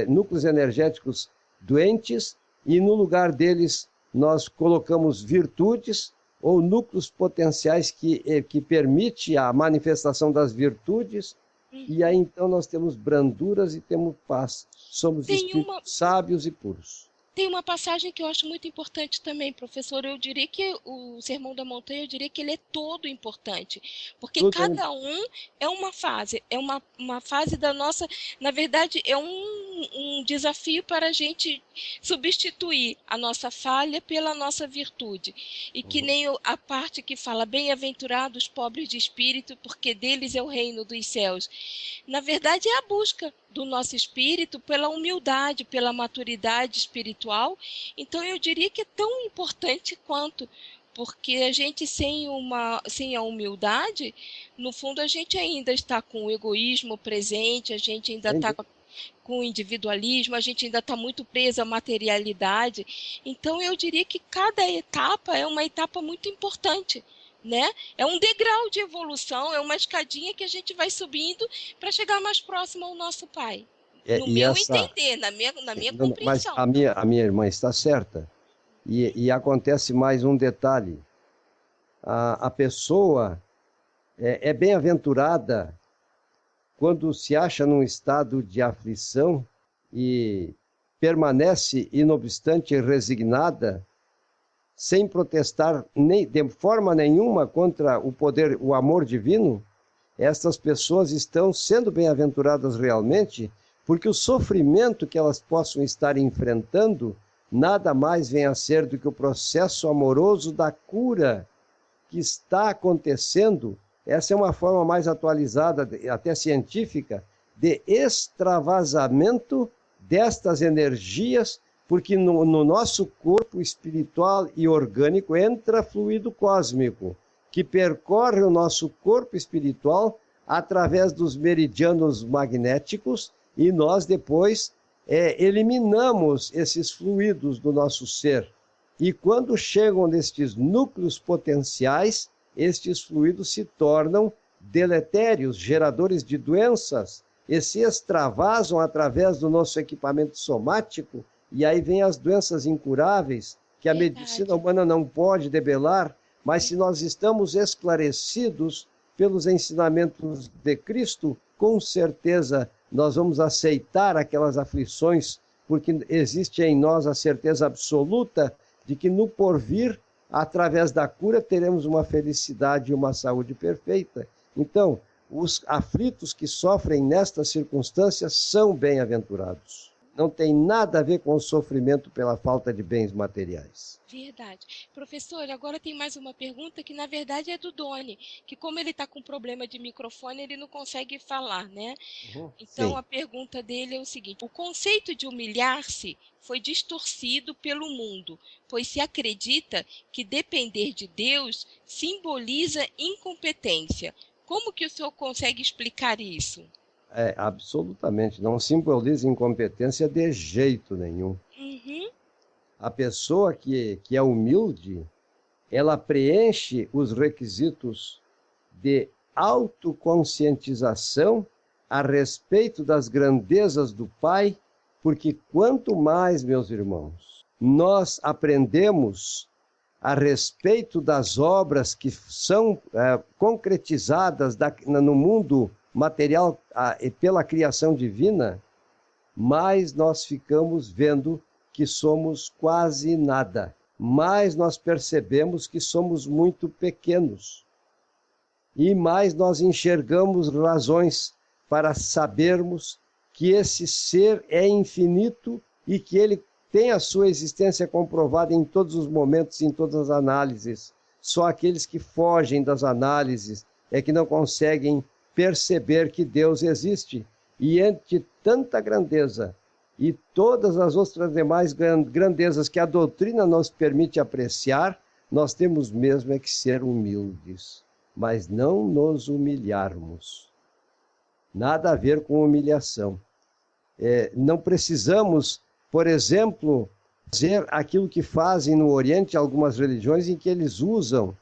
núcleos energéticos doentes, e no lugar deles nós colocamos virtudes ou núcleos potenciais que permite a manifestação das virtudes, e aí então nós temos branduras e temos paz. Somos espíritos sábios e puros. Tem uma passagem que eu acho muito importante também, professor. Eu diria que o Sermão da Montanha, eu diria que ele é todo importante, porque cada um é uma fase, é uma fase da nossa... Na verdade, é um desafio para a gente substituir a nossa falha pela nossa virtude. E que nem a parte que fala, bem-aventurados os pobres de espírito, porque deles é o reino dos céus. Na verdade, é a busca do nosso espírito pela humildade, pela maturidade espiritual. Então, eu diria que é tão importante quanto, porque a gente sem a humildade, no fundo, a gente ainda está com o egoísmo presente, a gente ainda está com o individualismo, a gente ainda está muito preso à materialidade. Então, eu diria que cada etapa é uma etapa muito importante, né? É um degrau de evolução, é uma escadinha que a gente vai subindo para chegar mais próximo ao nosso Pai. No meu entender, na minha compreensão. Mas a minha irmã está certa. E acontece mais um detalhe. A pessoa é bem-aventurada quando se acha num estado de aflição e permanece, inobstante, resignada, sem protestar de forma nenhuma contra o poder, o amor divino. Estas pessoas estão sendo bem-aventuradas realmente, porque o sofrimento que elas possam estar enfrentando nada mais vem a ser do que o processo amoroso da cura que está acontecendo. Essa é uma forma mais atualizada, até científica, de extravasamento destas energias, porque no nosso corpo espiritual e orgânico entra fluido cósmico, que percorre o nosso corpo espiritual através dos meridianos magnéticos, e nós depois eliminamos esses fluidos do nosso ser. E quando chegam nestes núcleos potenciais, estes fluidos se tornam deletérios, geradores de doenças, e se extravasam através do nosso equipamento somático, e aí vem as doenças incuráveis, que a medicina humana não pode debelar, mas se nós estamos esclarecidos pelos ensinamentos de Cristo, com certeza nós vamos aceitar aquelas aflições, porque existe em nós a certeza absoluta de que no porvir, através da cura, teremos uma felicidade e uma saúde perfeita. Então, os aflitos que sofrem nestas circunstâncias são bem-aventurados. Não tem nada a ver com o sofrimento pela falta de bens materiais. Verdade. Professor, agora tem mais uma pergunta que, na verdade, é do Doni, que como ele está com problema de microfone, ele não consegue falar, né? Então, sim. A pergunta dele é o seguinte: o conceito de humilhar-se foi distorcido pelo mundo, pois se acredita que depender de Deus simboliza incompetência. Como que o senhor consegue explicar isso? Absolutamente, não simboliza incompetência de jeito nenhum. A pessoa que é humilde, ela preenche os requisitos de autoconscientização a respeito das grandezas do Pai, porque quanto mais, meus irmãos, nós aprendemos a respeito das obras que são concretizadas no mundo material pela criação divina, mais nós ficamos vendo que somos quase nada, mais nós percebemos que somos muito pequenos, e mais nós enxergamos razões para sabermos que esse ser é infinito e que ele tem a sua existência comprovada em todos os momentos, em todas as análises. Só aqueles que fogem das análises é que não conseguem perceber que Deus existe. E entre tanta grandeza e todas as outras demais grandezas que a doutrina nos permite apreciar, nós temos mesmo é que ser humildes, mas não nos humilharmos. Nada a ver com humilhação. Não precisamos, por exemplo, fazer aquilo que fazem no Oriente algumas religiões em que eles usam,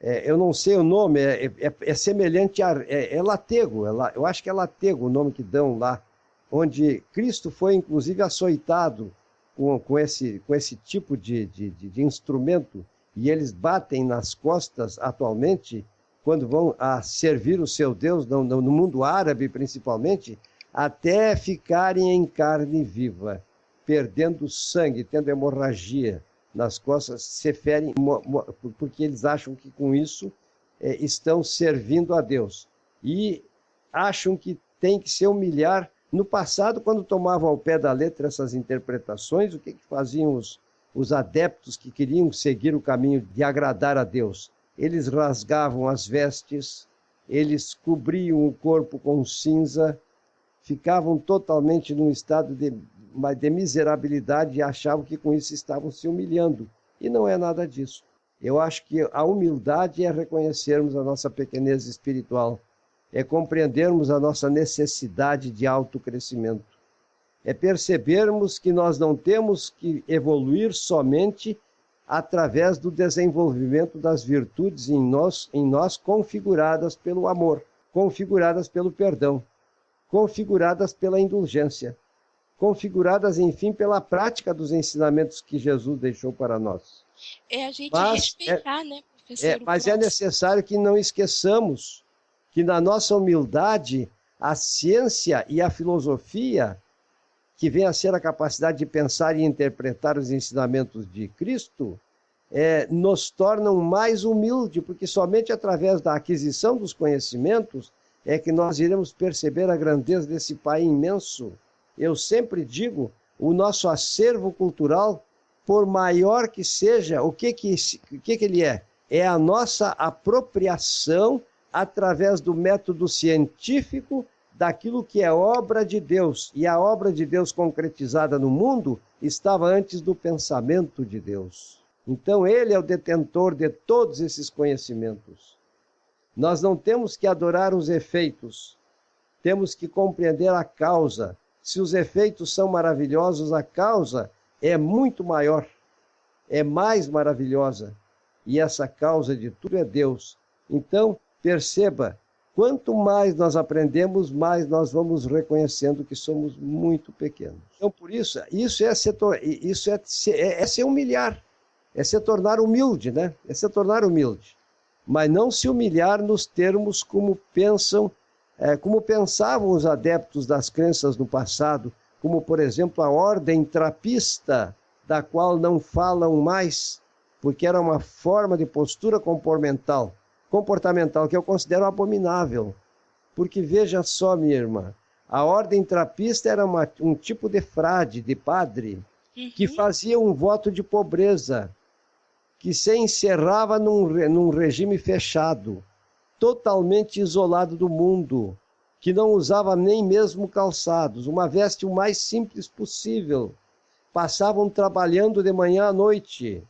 eu não sei o nome, é semelhante a... É latego, eu acho que é latego o nome que dão lá, onde Cristo foi inclusive açoitado com esse tipo de instrumento, e eles batem nas costas atualmente, quando vão a servir o seu Deus, no mundo árabe principalmente, até ficarem em carne viva, perdendo sangue, tendo hemorragia nas costas, se ferem, porque eles acham que com isso estão servindo a Deus. E acham que tem que se humilhar. No passado, quando tomavam ao pé da letra essas interpretações, o que faziam os adeptos que queriam seguir o caminho de agradar a Deus? Eles rasgavam as vestes, eles cobriam o corpo com cinza, ficavam totalmente num estado de miserabilidade e achavam que com isso estavam se humilhando. E não é nada disso. Eu acho que a humildade é reconhecermos a nossa pequenez espiritual, é compreendermos a nossa necessidade de autocrescimento, é percebermos que nós não temos que evoluir somente através do desenvolvimento das virtudes em nós configuradas pelo amor, configuradas pelo perdão, configuradas pela indulgência, configuradas, enfim, pela prática dos ensinamentos que Jesus deixou para nós. A gente respeitar, né, professor? Mas é necessário que não esqueçamos que na nossa humildade, a ciência e a filosofia, que vem a ser a capacidade de pensar e interpretar os ensinamentos de Cristo, nos tornam mais humildes, porque somente através da aquisição dos conhecimentos é que nós iremos perceber a grandeza desse Pai imenso. Eu sempre digo, o nosso acervo cultural, por maior que seja, o que ele é? É a nossa apropriação através do método científico daquilo que é obra de Deus. E a obra de Deus concretizada no mundo estava antes do pensamento de Deus. Então ele é o detentor de todos esses conhecimentos. Nós não temos que adorar os efeitos, temos que compreender a causa. Se os efeitos são maravilhosos, a causa é muito maior, é mais maravilhosa. E essa causa de tudo é Deus. Então, perceba, quanto mais nós aprendemos, mais nós vamos reconhecendo que somos muito pequenos. Então, por isso é se humilhar, é se tornar humilde, né? É se tornar humilde. Mas não se humilhar nos termos como pensavam os adeptos das crenças no passado, como, por exemplo, a ordem trapista, da qual não falam mais, porque era uma forma de postura comportamental que eu considero abominável. Porque veja só, minha irmã, a ordem trapista era um tipo de frade, de padre, que fazia um voto de pobreza, que se encerrava num regime fechado, totalmente isolado do mundo, que não usava nem mesmo calçados, uma veste o mais simples possível. Passavam trabalhando de manhã à noite,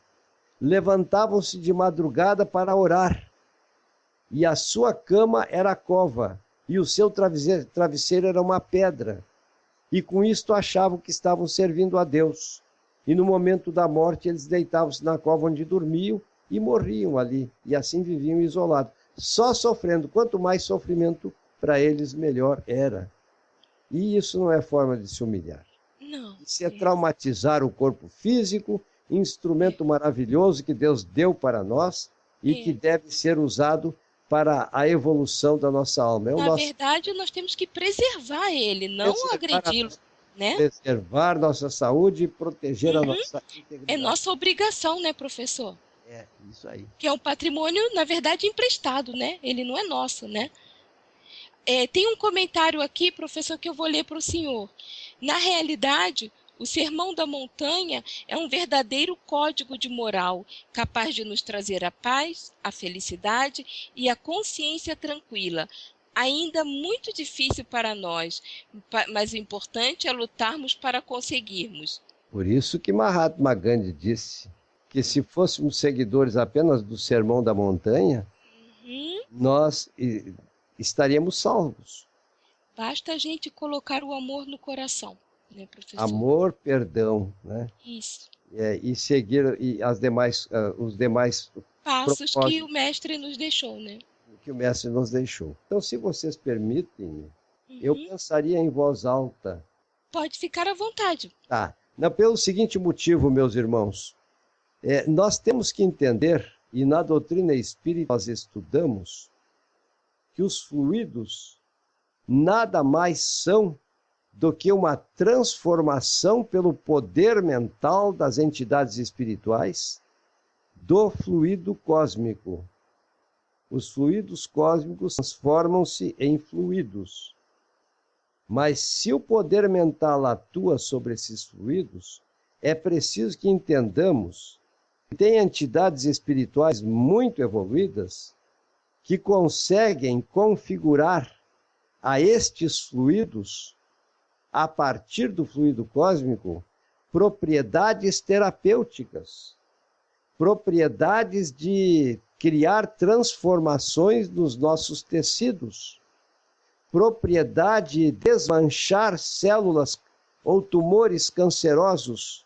levantavam-se de madrugada para orar, e a sua cama era a cova, e o seu travesseiro era uma pedra, e com isto achavam que estavam servindo a Deus. E no momento da morte eles deitavam-se na cova onde dormiam e morriam ali, e assim viviam isolados, só sofrendo. Quanto mais sofrimento para eles, melhor era. E isso não é forma de se humilhar. Não. Isso é traumatizar o corpo físico, instrumento maravilhoso que Deus deu para nós e que deve ser usado para a evolução da nossa alma. Na verdade, nós temos que preservar ele, não agredi-lo, né? Preservar nossa saúde e proteger a nossa integridade. É nossa obrigação, né, professor? É, isso aí. Que é um patrimônio, na verdade, emprestado, né? Ele não é nosso, né? Tem um comentário aqui, professor, que eu vou ler para o senhor. Na realidade, o Sermão da Montanha é um verdadeiro código de moral, capaz de nos trazer a paz, a felicidade e a consciência tranquila. Ainda muito difícil para nós, mas o importante é lutarmos para conseguirmos. Por isso que Mahatma Gandhi disse que se fôssemos seguidores apenas do Sermão da Montanha, nós estaríamos salvos. Basta a gente colocar o amor no coração, né, professor? Amor, perdão, né? Isso. E seguir os demais passos que o mestre nos deixou, né? Que o mestre nos deixou. Então, se vocês permitem, eu pensaria em voz alta. Pode ficar à vontade. Tá. Não, pelo seguinte motivo, meus irmãos, nós temos que entender, e na doutrina espírita nós estudamos, que os fluidos nada mais são do que uma transformação pelo poder mental das entidades espirituais do fluido cósmico. Os fluidos cósmicos transformam-se em fluidos. Mas se o poder mental atua sobre esses fluidos, é preciso que entendamos que tem entidades espirituais muito evoluídas que conseguem configurar a estes fluidos, a partir do fluido cósmico, propriedades terapêuticas, propriedades de criar transformações nos nossos tecidos, propriedade de desmanchar células ou tumores cancerosos,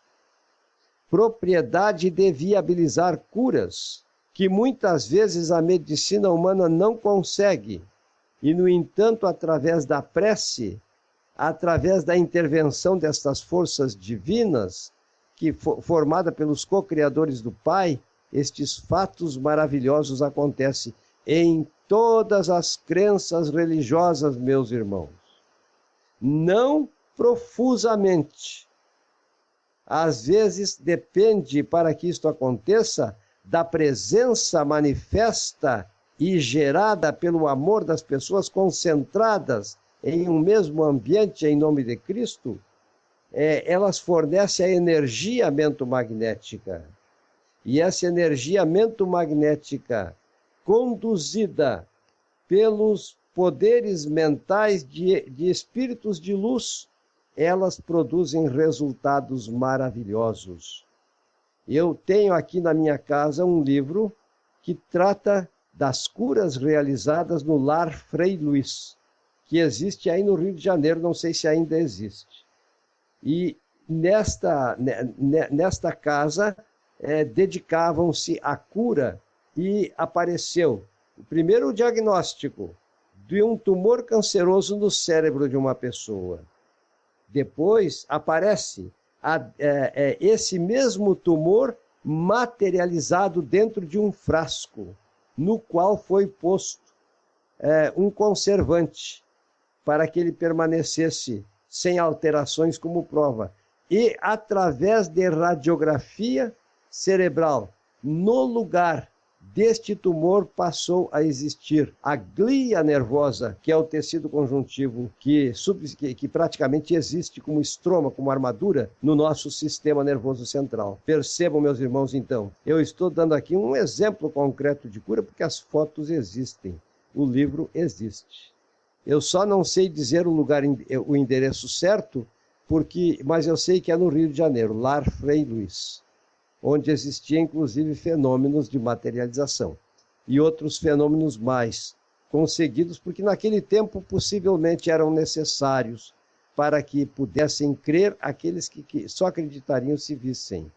propriedade de viabilizar curas que muitas vezes a medicina humana não consegue. E, no entanto, através da prece, através da intervenção destas forças divinas, formada pelos co-criadores do Pai, estes fatos maravilhosos acontecem em todas as crenças religiosas, meus irmãos. Não profusamente. Às vezes depende, para que isto aconteça, da presença manifesta e gerada pelo amor das pessoas concentradas em um mesmo ambiente em nome de Cristo. Elas fornecem a energia mentomagnética. E essa energia mentomagnética, conduzida pelos poderes mentais de espíritos de luz, elas produzem resultados maravilhosos. Eu tenho aqui na minha casa um livro que trata das curas realizadas no Lar Frei Luiz, que existe aí no Rio de Janeiro, não sei se ainda existe. E nesta casa dedicavam-se à cura e apareceu o primeiro diagnóstico de um tumor canceroso no cérebro de uma pessoa. Depois aparece esse mesmo tumor materializado dentro de um frasco, no qual foi posto um conservante para que ele permanecesse sem alterações como prova. E através de radiografia cerebral, no lugar deste tumor passou a existir a glia nervosa, que é o tecido conjuntivo que praticamente existe como estroma, como armadura no nosso sistema nervoso central. Percebam, meus irmãos, então, eu estou dando aqui um exemplo concreto de cura porque as fotos existem, o livro existe. Eu só não sei dizer o endereço certo, mas eu sei que é no Rio de Janeiro, Lar Frei Luiz, onde existia inclusive fenômenos de materialização e outros fenômenos mais conseguidos, porque naquele tempo possivelmente eram necessários para que pudessem crer aqueles que só acreditariam se vissem.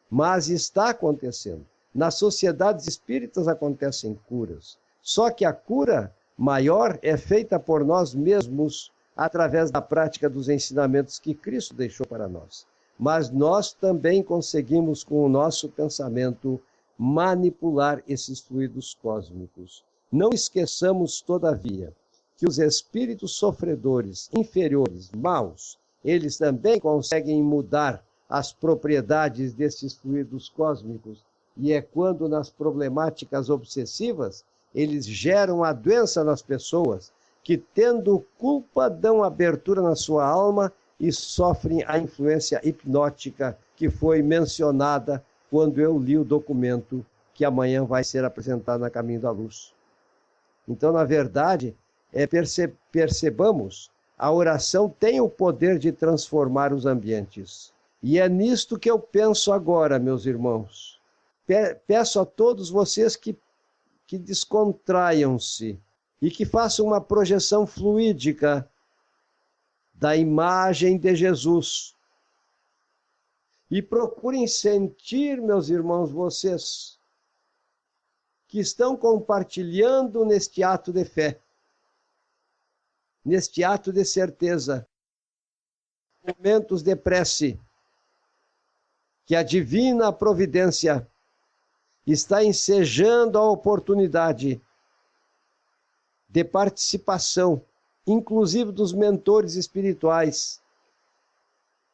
Mas está acontecendo. Nas sociedades espíritas acontecem curas, só que a cura maior é feita por nós mesmos através da prática dos ensinamentos que Cristo deixou para nós. Mas nós também conseguimos, com o nosso pensamento, manipular esses fluidos cósmicos. Não esqueçamos, todavia, que os espíritos sofredores, inferiores, maus, eles também conseguem mudar as propriedades desses fluidos cósmicos. E é quando, nas problemáticas obsessivas, eles geram a doença nas pessoas, que, tendo culpa, dão abertura na sua alma e sofrem a influência hipnótica que foi mencionada quando eu li o documento que amanhã vai ser apresentado na Caminho da Luz. Então, na verdade, percebamos, a oração tem o poder de transformar os ambientes. E é nisto que eu penso agora, meus irmãos. Peço a todos vocês que descontraiam-se e que façam uma projeção fluídica da imagem de Jesus. E procurem sentir, meus irmãos, vocês que estão compartilhando neste ato de fé, neste ato de certeza, momentos de prece, que a divina providência está ensejando a oportunidade de participação, inclusive dos mentores espirituais,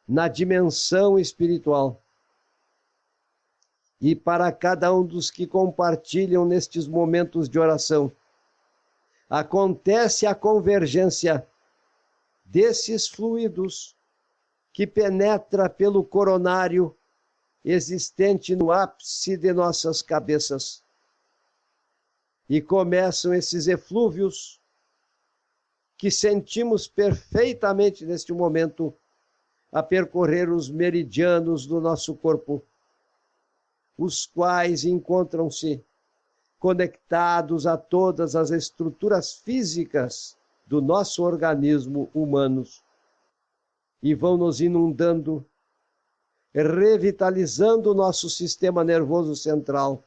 na dimensão espiritual. E para cada um dos que compartilham nestes momentos de oração, acontece a convergência desses fluidos que penetra pelo coronário existente no ápice de nossas cabeças. E começam esses eflúvios que sentimos perfeitamente neste momento a percorrer os meridianos do nosso corpo, os quais encontram-se conectados a todas as estruturas físicas do nosso organismo humano e vão nos inundando, revitalizando o nosso sistema nervoso central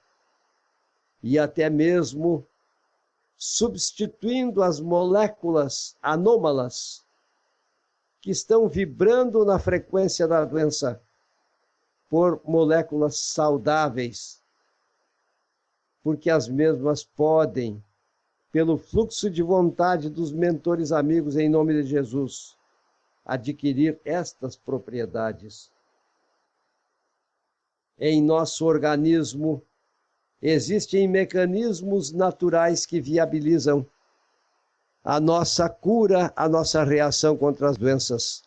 e até mesmo substituindo as moléculas anômalas que estão vibrando na frequência da doença por moléculas saudáveis, porque as mesmas podem, pelo fluxo de vontade dos mentores amigos em nome de Jesus, adquirir estas propriedades. Em nosso organismo existem mecanismos naturais que viabilizam a nossa cura, a nossa reação contra as doenças,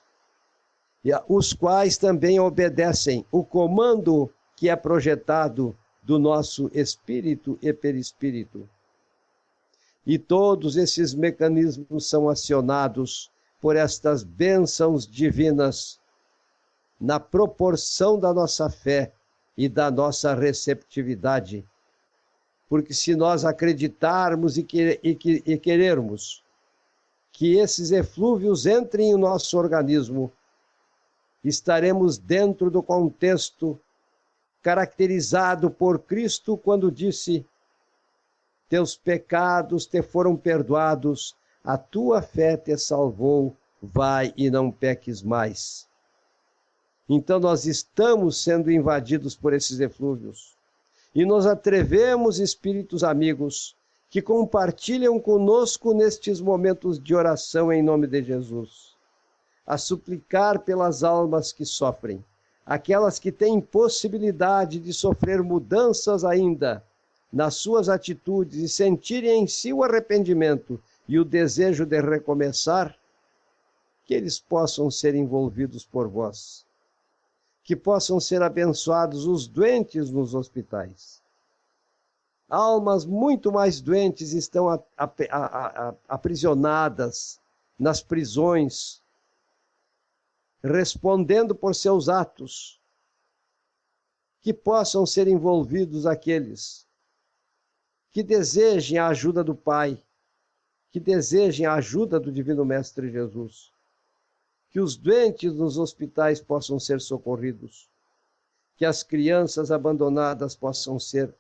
os quais também obedecem o comando que é projetado do nosso espírito e perispírito. E todos esses mecanismos são acionados por estas bênçãos divinas na proporção da nossa fé e da nossa receptividade. Porque se nós acreditarmos e querermos que esses eflúvios entrem em nosso organismo, estaremos dentro do contexto caracterizado por Cristo quando disse: teus pecados te foram perdoados, a tua fé te salvou, vai e não peques mais. Então nós estamos sendo invadidos por esses eflúvios e nos atrevemos, espíritos amigos, que compartilham conosco nestes momentos de oração em nome de Jesus, a suplicar pelas almas que sofrem, aquelas que têm possibilidade de sofrer mudanças ainda nas suas atitudes e sentirem em si o arrependimento e o desejo de recomeçar, que eles possam ser envolvidos por vós, que possam ser abençoados os doentes nos hospitais. Almas muito mais doentes estão aprisionadas nas prisões, respondendo por seus atos, que possam ser envolvidos aqueles que desejem a ajuda do Pai, que desejem a ajuda do Divino Mestre Jesus, que os doentes nos hospitais possam ser socorridos, que as crianças abandonadas possam ser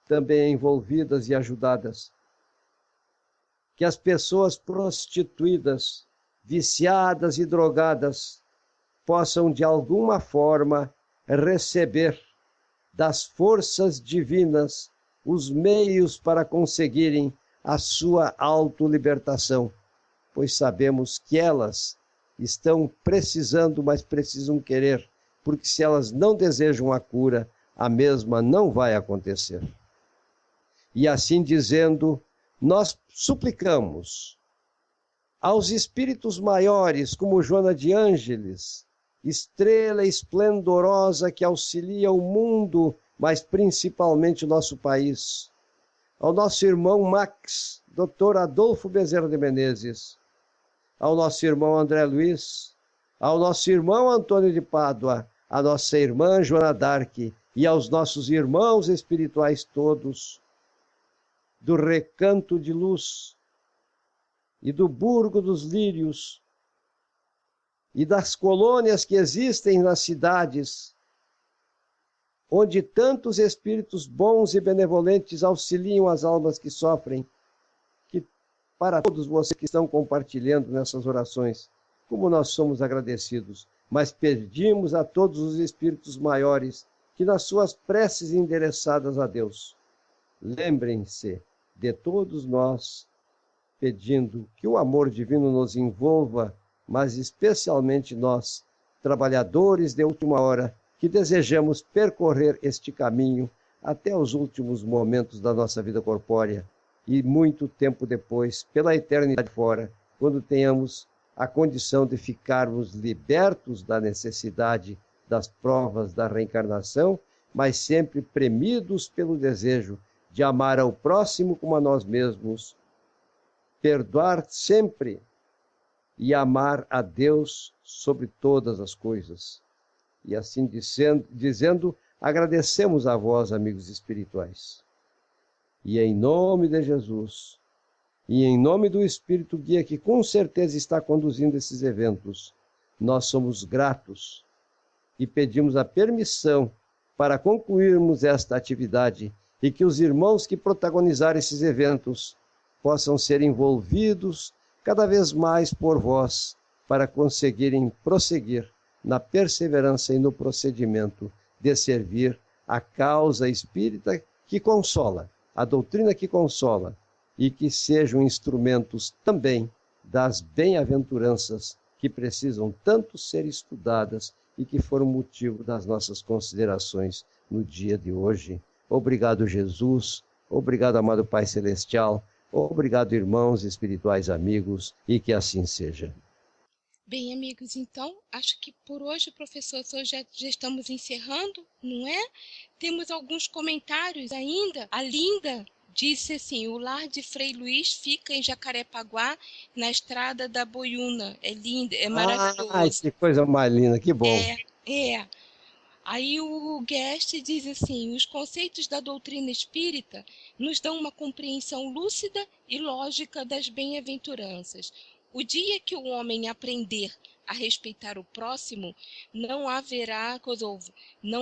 também envolvidas e ajudadas, que as pessoas prostituídas, viciadas e drogadas possam de alguma forma receber das forças divinas os meios para conseguirem a sua autolibertação, pois sabemos que elas estão precisando, mas precisam querer, porque se elas não desejam a cura, a mesma não vai acontecer. E assim dizendo, nós suplicamos aos espíritos maiores, como Joana de Ângeles, estrela esplendorosa que auxilia o mundo, mas principalmente o nosso país. Ao nosso irmão Max, Dr. Adolfo Bezerra de Menezes, ao nosso irmão André Luiz, ao nosso irmão Antônio de Pádua, à nossa irmã Joana d'Arc e aos nossos irmãos espirituais todos, do Recanto de Luz e do Burgo dos Lírios e das colônias que existem nas cidades, onde tantos espíritos bons e benevolentes auxiliam as almas que sofrem, que para todos vocês que estão compartilhando nessas orações, como nós somos agradecidos, mas pedimos a todos os espíritos maiores que nas suas preces endereçadas a Deus, lembrem-se de todos nós, pedindo que o amor divino nos envolva, mas especialmente nós, trabalhadores de última hora, que desejamos percorrer este caminho até os últimos momentos da nossa vida corpórea e muito tempo depois, pela eternidade fora, quando tenhamos a condição de ficarmos libertos da necessidade das provas da reencarnação, mas sempre premidos pelo desejo de amar ao próximo como a nós mesmos, perdoar sempre e amar a Deus sobre todas as coisas. E assim dizendo, agradecemos a vós, amigos espirituais. E em nome de Jesus, e em nome do Espírito Guia, que com certeza está conduzindo esses eventos, nós somos gratos e pedimos a permissão para concluirmos esta atividade e que os irmãos que protagonizaram esses eventos possam ser envolvidos cada vez mais por vós, para conseguirem prosseguir na perseverança e no procedimento de servir a causa espírita que consola, a doutrina que consola, e que sejam instrumentos também das bem-aventuranças que precisam tanto ser estudadas e que foram motivo das nossas considerações no dia de hoje. Obrigado, Jesus. Obrigado, amado Pai Celestial. Obrigado, irmãos espirituais amigos, e que assim seja. Bem, amigos, então, acho que por hoje, professor, já estamos encerrando, não é? Temos alguns comentários ainda. A Linda disse assim: o lar de Frei Luís fica em Jacarepaguá, na estrada da Boiúna. É lindo, é maravilhoso. Ai, que coisa mais linda, que bom. É. Aí o Guest diz assim: os conceitos da doutrina espírita nos dão uma compreensão lúcida e lógica das bem-aventuranças. O dia que o homem aprender a respeitar o próximo, não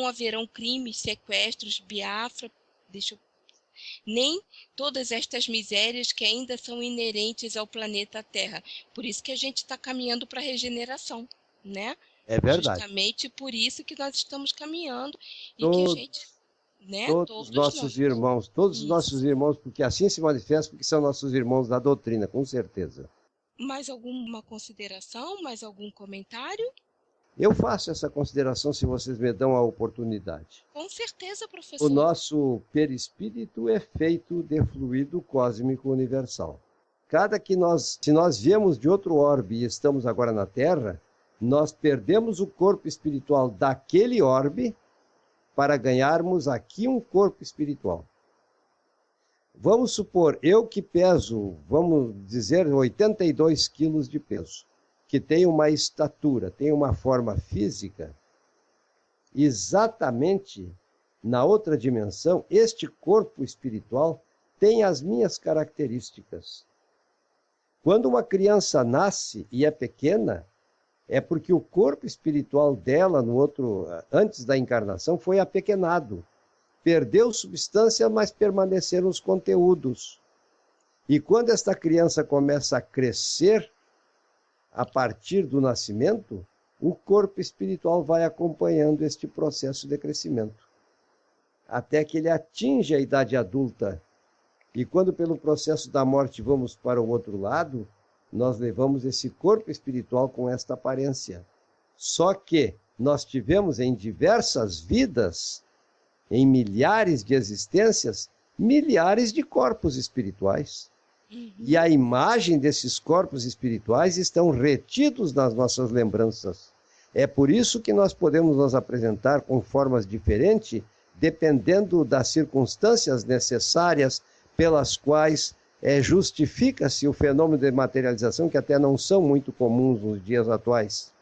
haverão crimes, sequestros, Biafra, nem todas estas misérias que ainda são inerentes ao planeta Terra. Por isso que a gente está caminhando para a regeneração, né? É verdade. Justamente por isso que nós estamos caminhando e todos, que a gente, né? Todos os nossos irmãos, porque assim se manifesta, porque são nossos irmãos da doutrina, com certeza. Mais alguma consideração? Mais algum comentário? Eu faço essa consideração se vocês me dão a oportunidade. Com certeza, professor. O nosso perispírito é feito de fluido cósmico universal. Se nós viemos de outro orbe e estamos agora na Terra, nós perdemos o corpo espiritual daquele orbe para ganharmos aqui um corpo espiritual. Vamos supor, eu que peso, vamos dizer, 82 quilos de peso, que tenho uma estatura, tenho uma forma física, exatamente na outra dimensão, este corpo espiritual tem as minhas características. Quando uma criança nasce e é pequena, é porque o corpo espiritual dela, antes da encarnação, foi apequenado. Perdeu substância, mas permaneceram os conteúdos. E quando esta criança começa a crescer, a partir do nascimento, o corpo espiritual vai acompanhando este processo de crescimento, até que ele atinge a idade adulta. E quando pelo processo da morte vamos para o outro lado, nós levamos esse corpo espiritual com esta aparência. Só que nós tivemos em diversas vidas, em milhares de existências, milhares de corpos espirituais. E a imagem desses corpos espirituais estão retidos nas nossas lembranças. É por isso que nós podemos nos apresentar com formas diferentes, dependendo das circunstâncias necessárias pelas quais justifica-se o fenômeno de materialização, que até não são muito comuns nos dias atuais.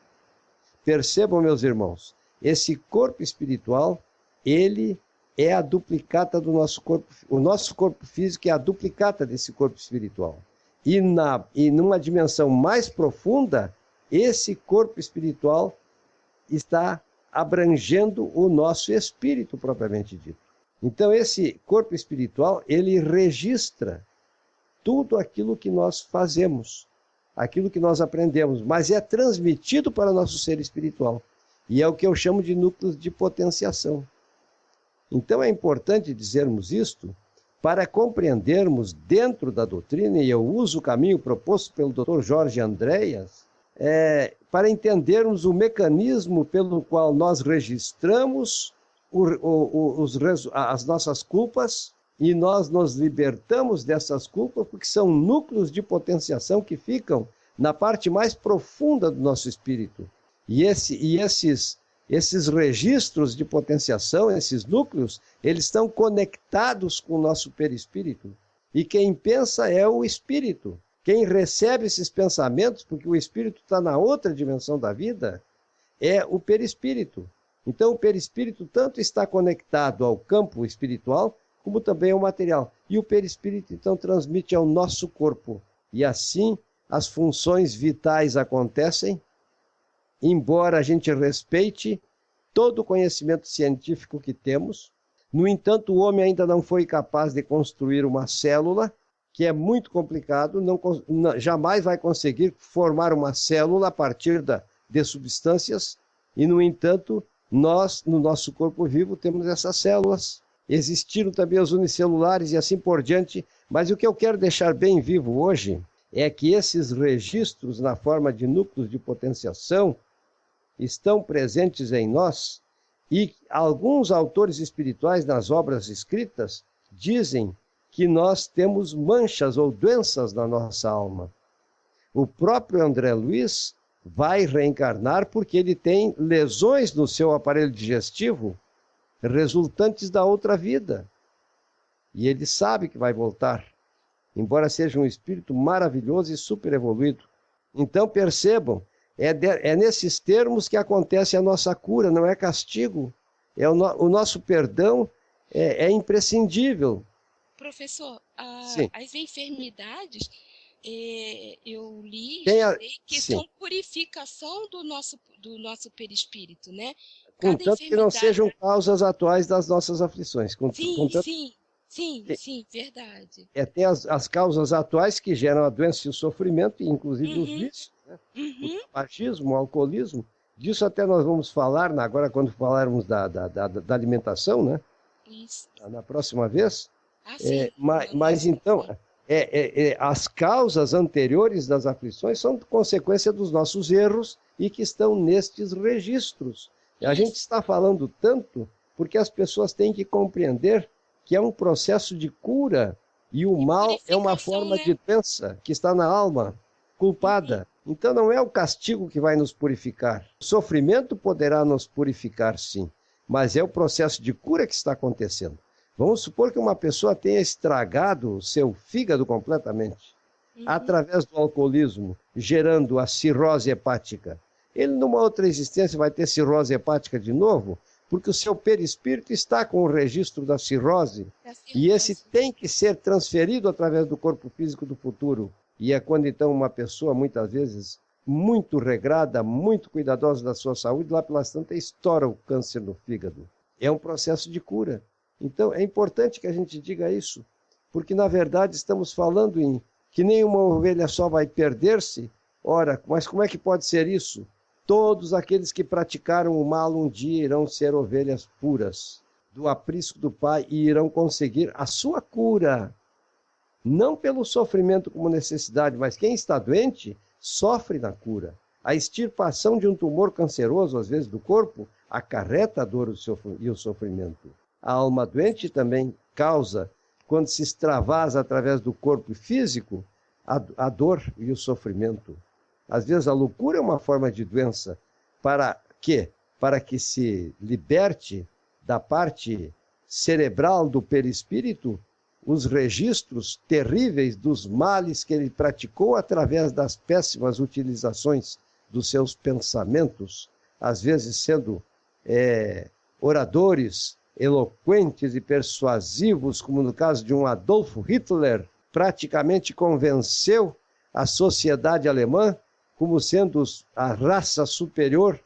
Percebam, meus irmãos, esse corpo espiritual, ele é a duplicata do nosso corpo. O nosso corpo físico é a duplicata desse corpo espiritual. E numa dimensão mais profunda, esse corpo espiritual está abrangendo o nosso espírito propriamente dito. Então, esse corpo espiritual, ele registra tudo aquilo que nós fazemos, aquilo que nós aprendemos, mas é transmitido para o nosso ser espiritual. E é o que eu chamo de núcleos de potenciação. Então é importante dizermos isto para compreendermos dentro da doutrina, e eu uso o caminho proposto pelo Dr. Jorge Andréas, para entendermos o mecanismo pelo qual nós registramos as nossas culpas e nós nos libertamos dessas culpas, porque são núcleos de potenciação que ficam na parte mais profunda do nosso espírito. E esses registros de potenciação, esses núcleos, eles estão conectados com o nosso perispírito. E quem pensa é o espírito. Quem recebe esses pensamentos, porque o espírito está na outra dimensão da vida, é o perispírito. Então o perispírito tanto está conectado ao campo espiritual, como também ao material. E o perispírito então transmite ao nosso corpo. E assim as funções vitais acontecem, embora a gente respeite todo o conhecimento científico que temos. No entanto, o homem ainda não foi capaz de construir uma célula, que é muito complicado, jamais vai conseguir formar uma célula a partir de substâncias, e, no entanto, nós, no nosso corpo vivo, temos essas células. Existiram também os unicelulares e assim por diante, mas o que eu quero deixar bem vivo hoje é que esses registros na forma de núcleos de potenciação estão presentes em nós, e alguns autores espirituais nas obras escritas dizem que nós temos manchas ou doenças na nossa alma. O próprio André Luiz vai reencarnar porque ele tem lesões no seu aparelho digestivo resultantes da outra vida. E ele sabe que vai voltar, embora seja um espírito maravilhoso e super evoluído. Então percebam, é nesses termos que acontece a nossa cura, não é castigo. O nosso perdão é imprescindível. Professor, as enfermidades, eu li que sim, são purificação do nosso perispírito, né? Contanto que não sejam causas atuais das nossas aflições. Sim, verdade. Tem as causas atuais que geram a doença e o sofrimento, inclusive os vícios, né? O tabagismo, o alcoolismo. Disso até nós vamos falar agora quando falarmos da alimentação, né? Isso. Na próxima vez. Sim. Mas então, as causas anteriores das aflições são consequência dos nossos erros e que estão nestes registros. A gente está falando tanto porque as pessoas têm que compreender que é um processo de cura e o mal é uma forma, né, de doença que está na alma, culpada. Então não é o castigo que vai nos purificar. O sofrimento poderá nos purificar, sim, mas é o processo de cura que está acontecendo. Vamos supor que uma pessoa tenha estragado o seu fígado completamente, através do alcoolismo, gerando a cirrose hepática. Ele, numa outra existência, vai ter cirrose hepática de novo, porque o seu perispírito está com o registro da cirrose, e esse tem que ser transferido através do corpo físico do futuro. E é quando, então, uma pessoa, muitas vezes, muito regrada, muito cuidadosa da sua saúde, lá pelas tantas, estoura o câncer no fígado. É um processo de cura. Então, é importante que a gente diga isso, porque, na verdade, estamos falando em que nenhuma ovelha só vai perder-se. Ora, mas como é que pode ser isso? Todos aqueles que praticaram o mal um dia irão ser ovelhas puras do aprisco do Pai e irão conseguir a sua cura. Não pelo sofrimento como necessidade, mas quem está doente sofre na cura. A extirpação de um tumor canceroso, às vezes, do corpo, acarreta a dor e o sofrimento. A alma doente também causa quando se extravasa através do corpo físico, a dor e o sofrimento. Às vezes a loucura é uma forma de doença. Para quê? Para que se liberte da parte cerebral do perispírito os registros terríveis dos males que ele praticou através das péssimas utilizações dos seus pensamentos, às vezes sendo oradores eloquentes e persuasivos, como no caso de um Adolf Hitler, praticamente convenceu a sociedade alemã como sendo a raça superior,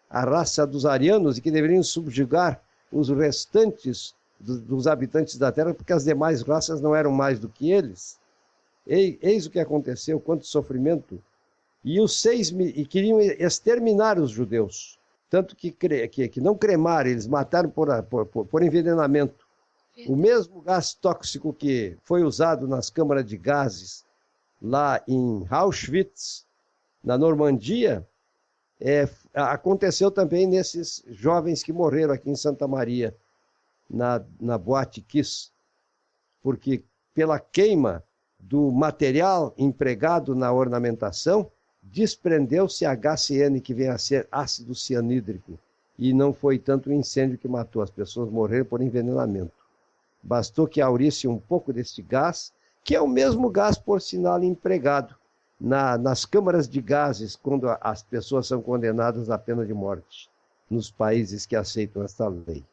a raça dos arianos, e que deveriam subjugar os restantes dos habitantes da Terra, porque as demais raças não eram mais do que eles. Eis o que aconteceu, quanto sofrimento. E queriam exterminar os judeus, tanto que não cremaram, eles mataram por envenenamento. O mesmo gás tóxico que foi usado nas câmaras de gases lá em Auschwitz, na Normandia, aconteceu também nesses jovens que morreram aqui em Santa Maria, na Boate Kiss, porque pela queima do material empregado na ornamentação, desprendeu-se HCN, que vem a ser ácido cianídrico, e não foi tanto o incêndio que matou, as pessoas morreram por envenenamento. Bastou que aurisse um pouco deste gás, que é o mesmo gás, por sinal, empregado nas câmaras de gases, quando as pessoas são condenadas à pena de morte, nos países que aceitam esta lei,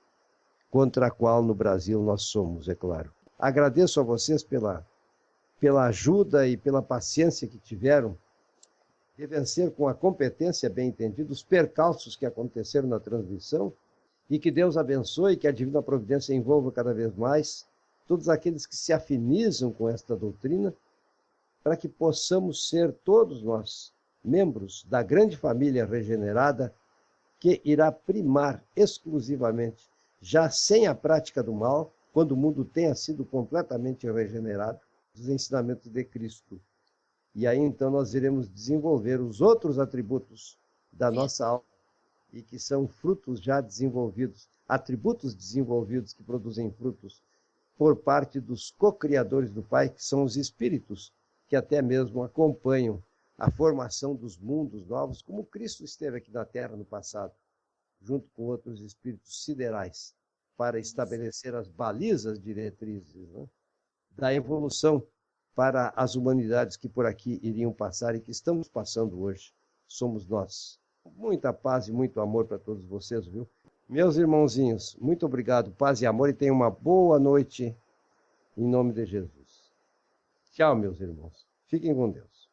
contra a qual no Brasil nós somos, é claro. Agradeço a vocês pela ajuda e pela paciência que tiveram de vencer com a competência bem entendida os percalços que aconteceram na transmissão, e que Deus abençoe, que a Divina Providência envolva cada vez mais todos aqueles que se afinizam com esta doutrina, para que possamos ser todos nós membros da grande família regenerada, que irá primar exclusivamente, já sem a prática do mal, quando o mundo tenha sido completamente regenerado, os ensinamentos de Cristo. E aí então nós iremos desenvolver os outros atributos da nossa alma, e que são frutos já desenvolvidos, atributos desenvolvidos que produzem frutos por parte dos co-criadores do Pai, que são os espíritos, que até mesmo acompanham a formação dos mundos novos, como Cristo esteve aqui na Terra no passado, junto com outros espíritos siderais, para estabelecer as balizas diretrizes, né, da evolução para as humanidades que por aqui iriam passar e que estamos passando hoje. Somos nós. Muita paz e muito amor para todos vocês, viu? Meus irmãozinhos, muito obrigado, paz e amor, e tenham uma boa noite, em nome de Jesus. Tchau, meus irmãos. Fiquem com Deus.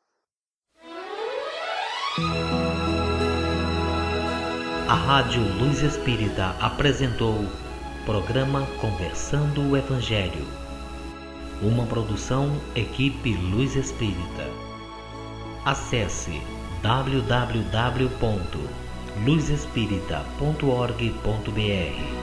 A Rádio Luz Espírita apresentou programa Conversando o Evangelho. Uma produção Equipe Luz Espírita. Acesse www.luzespirita.org.br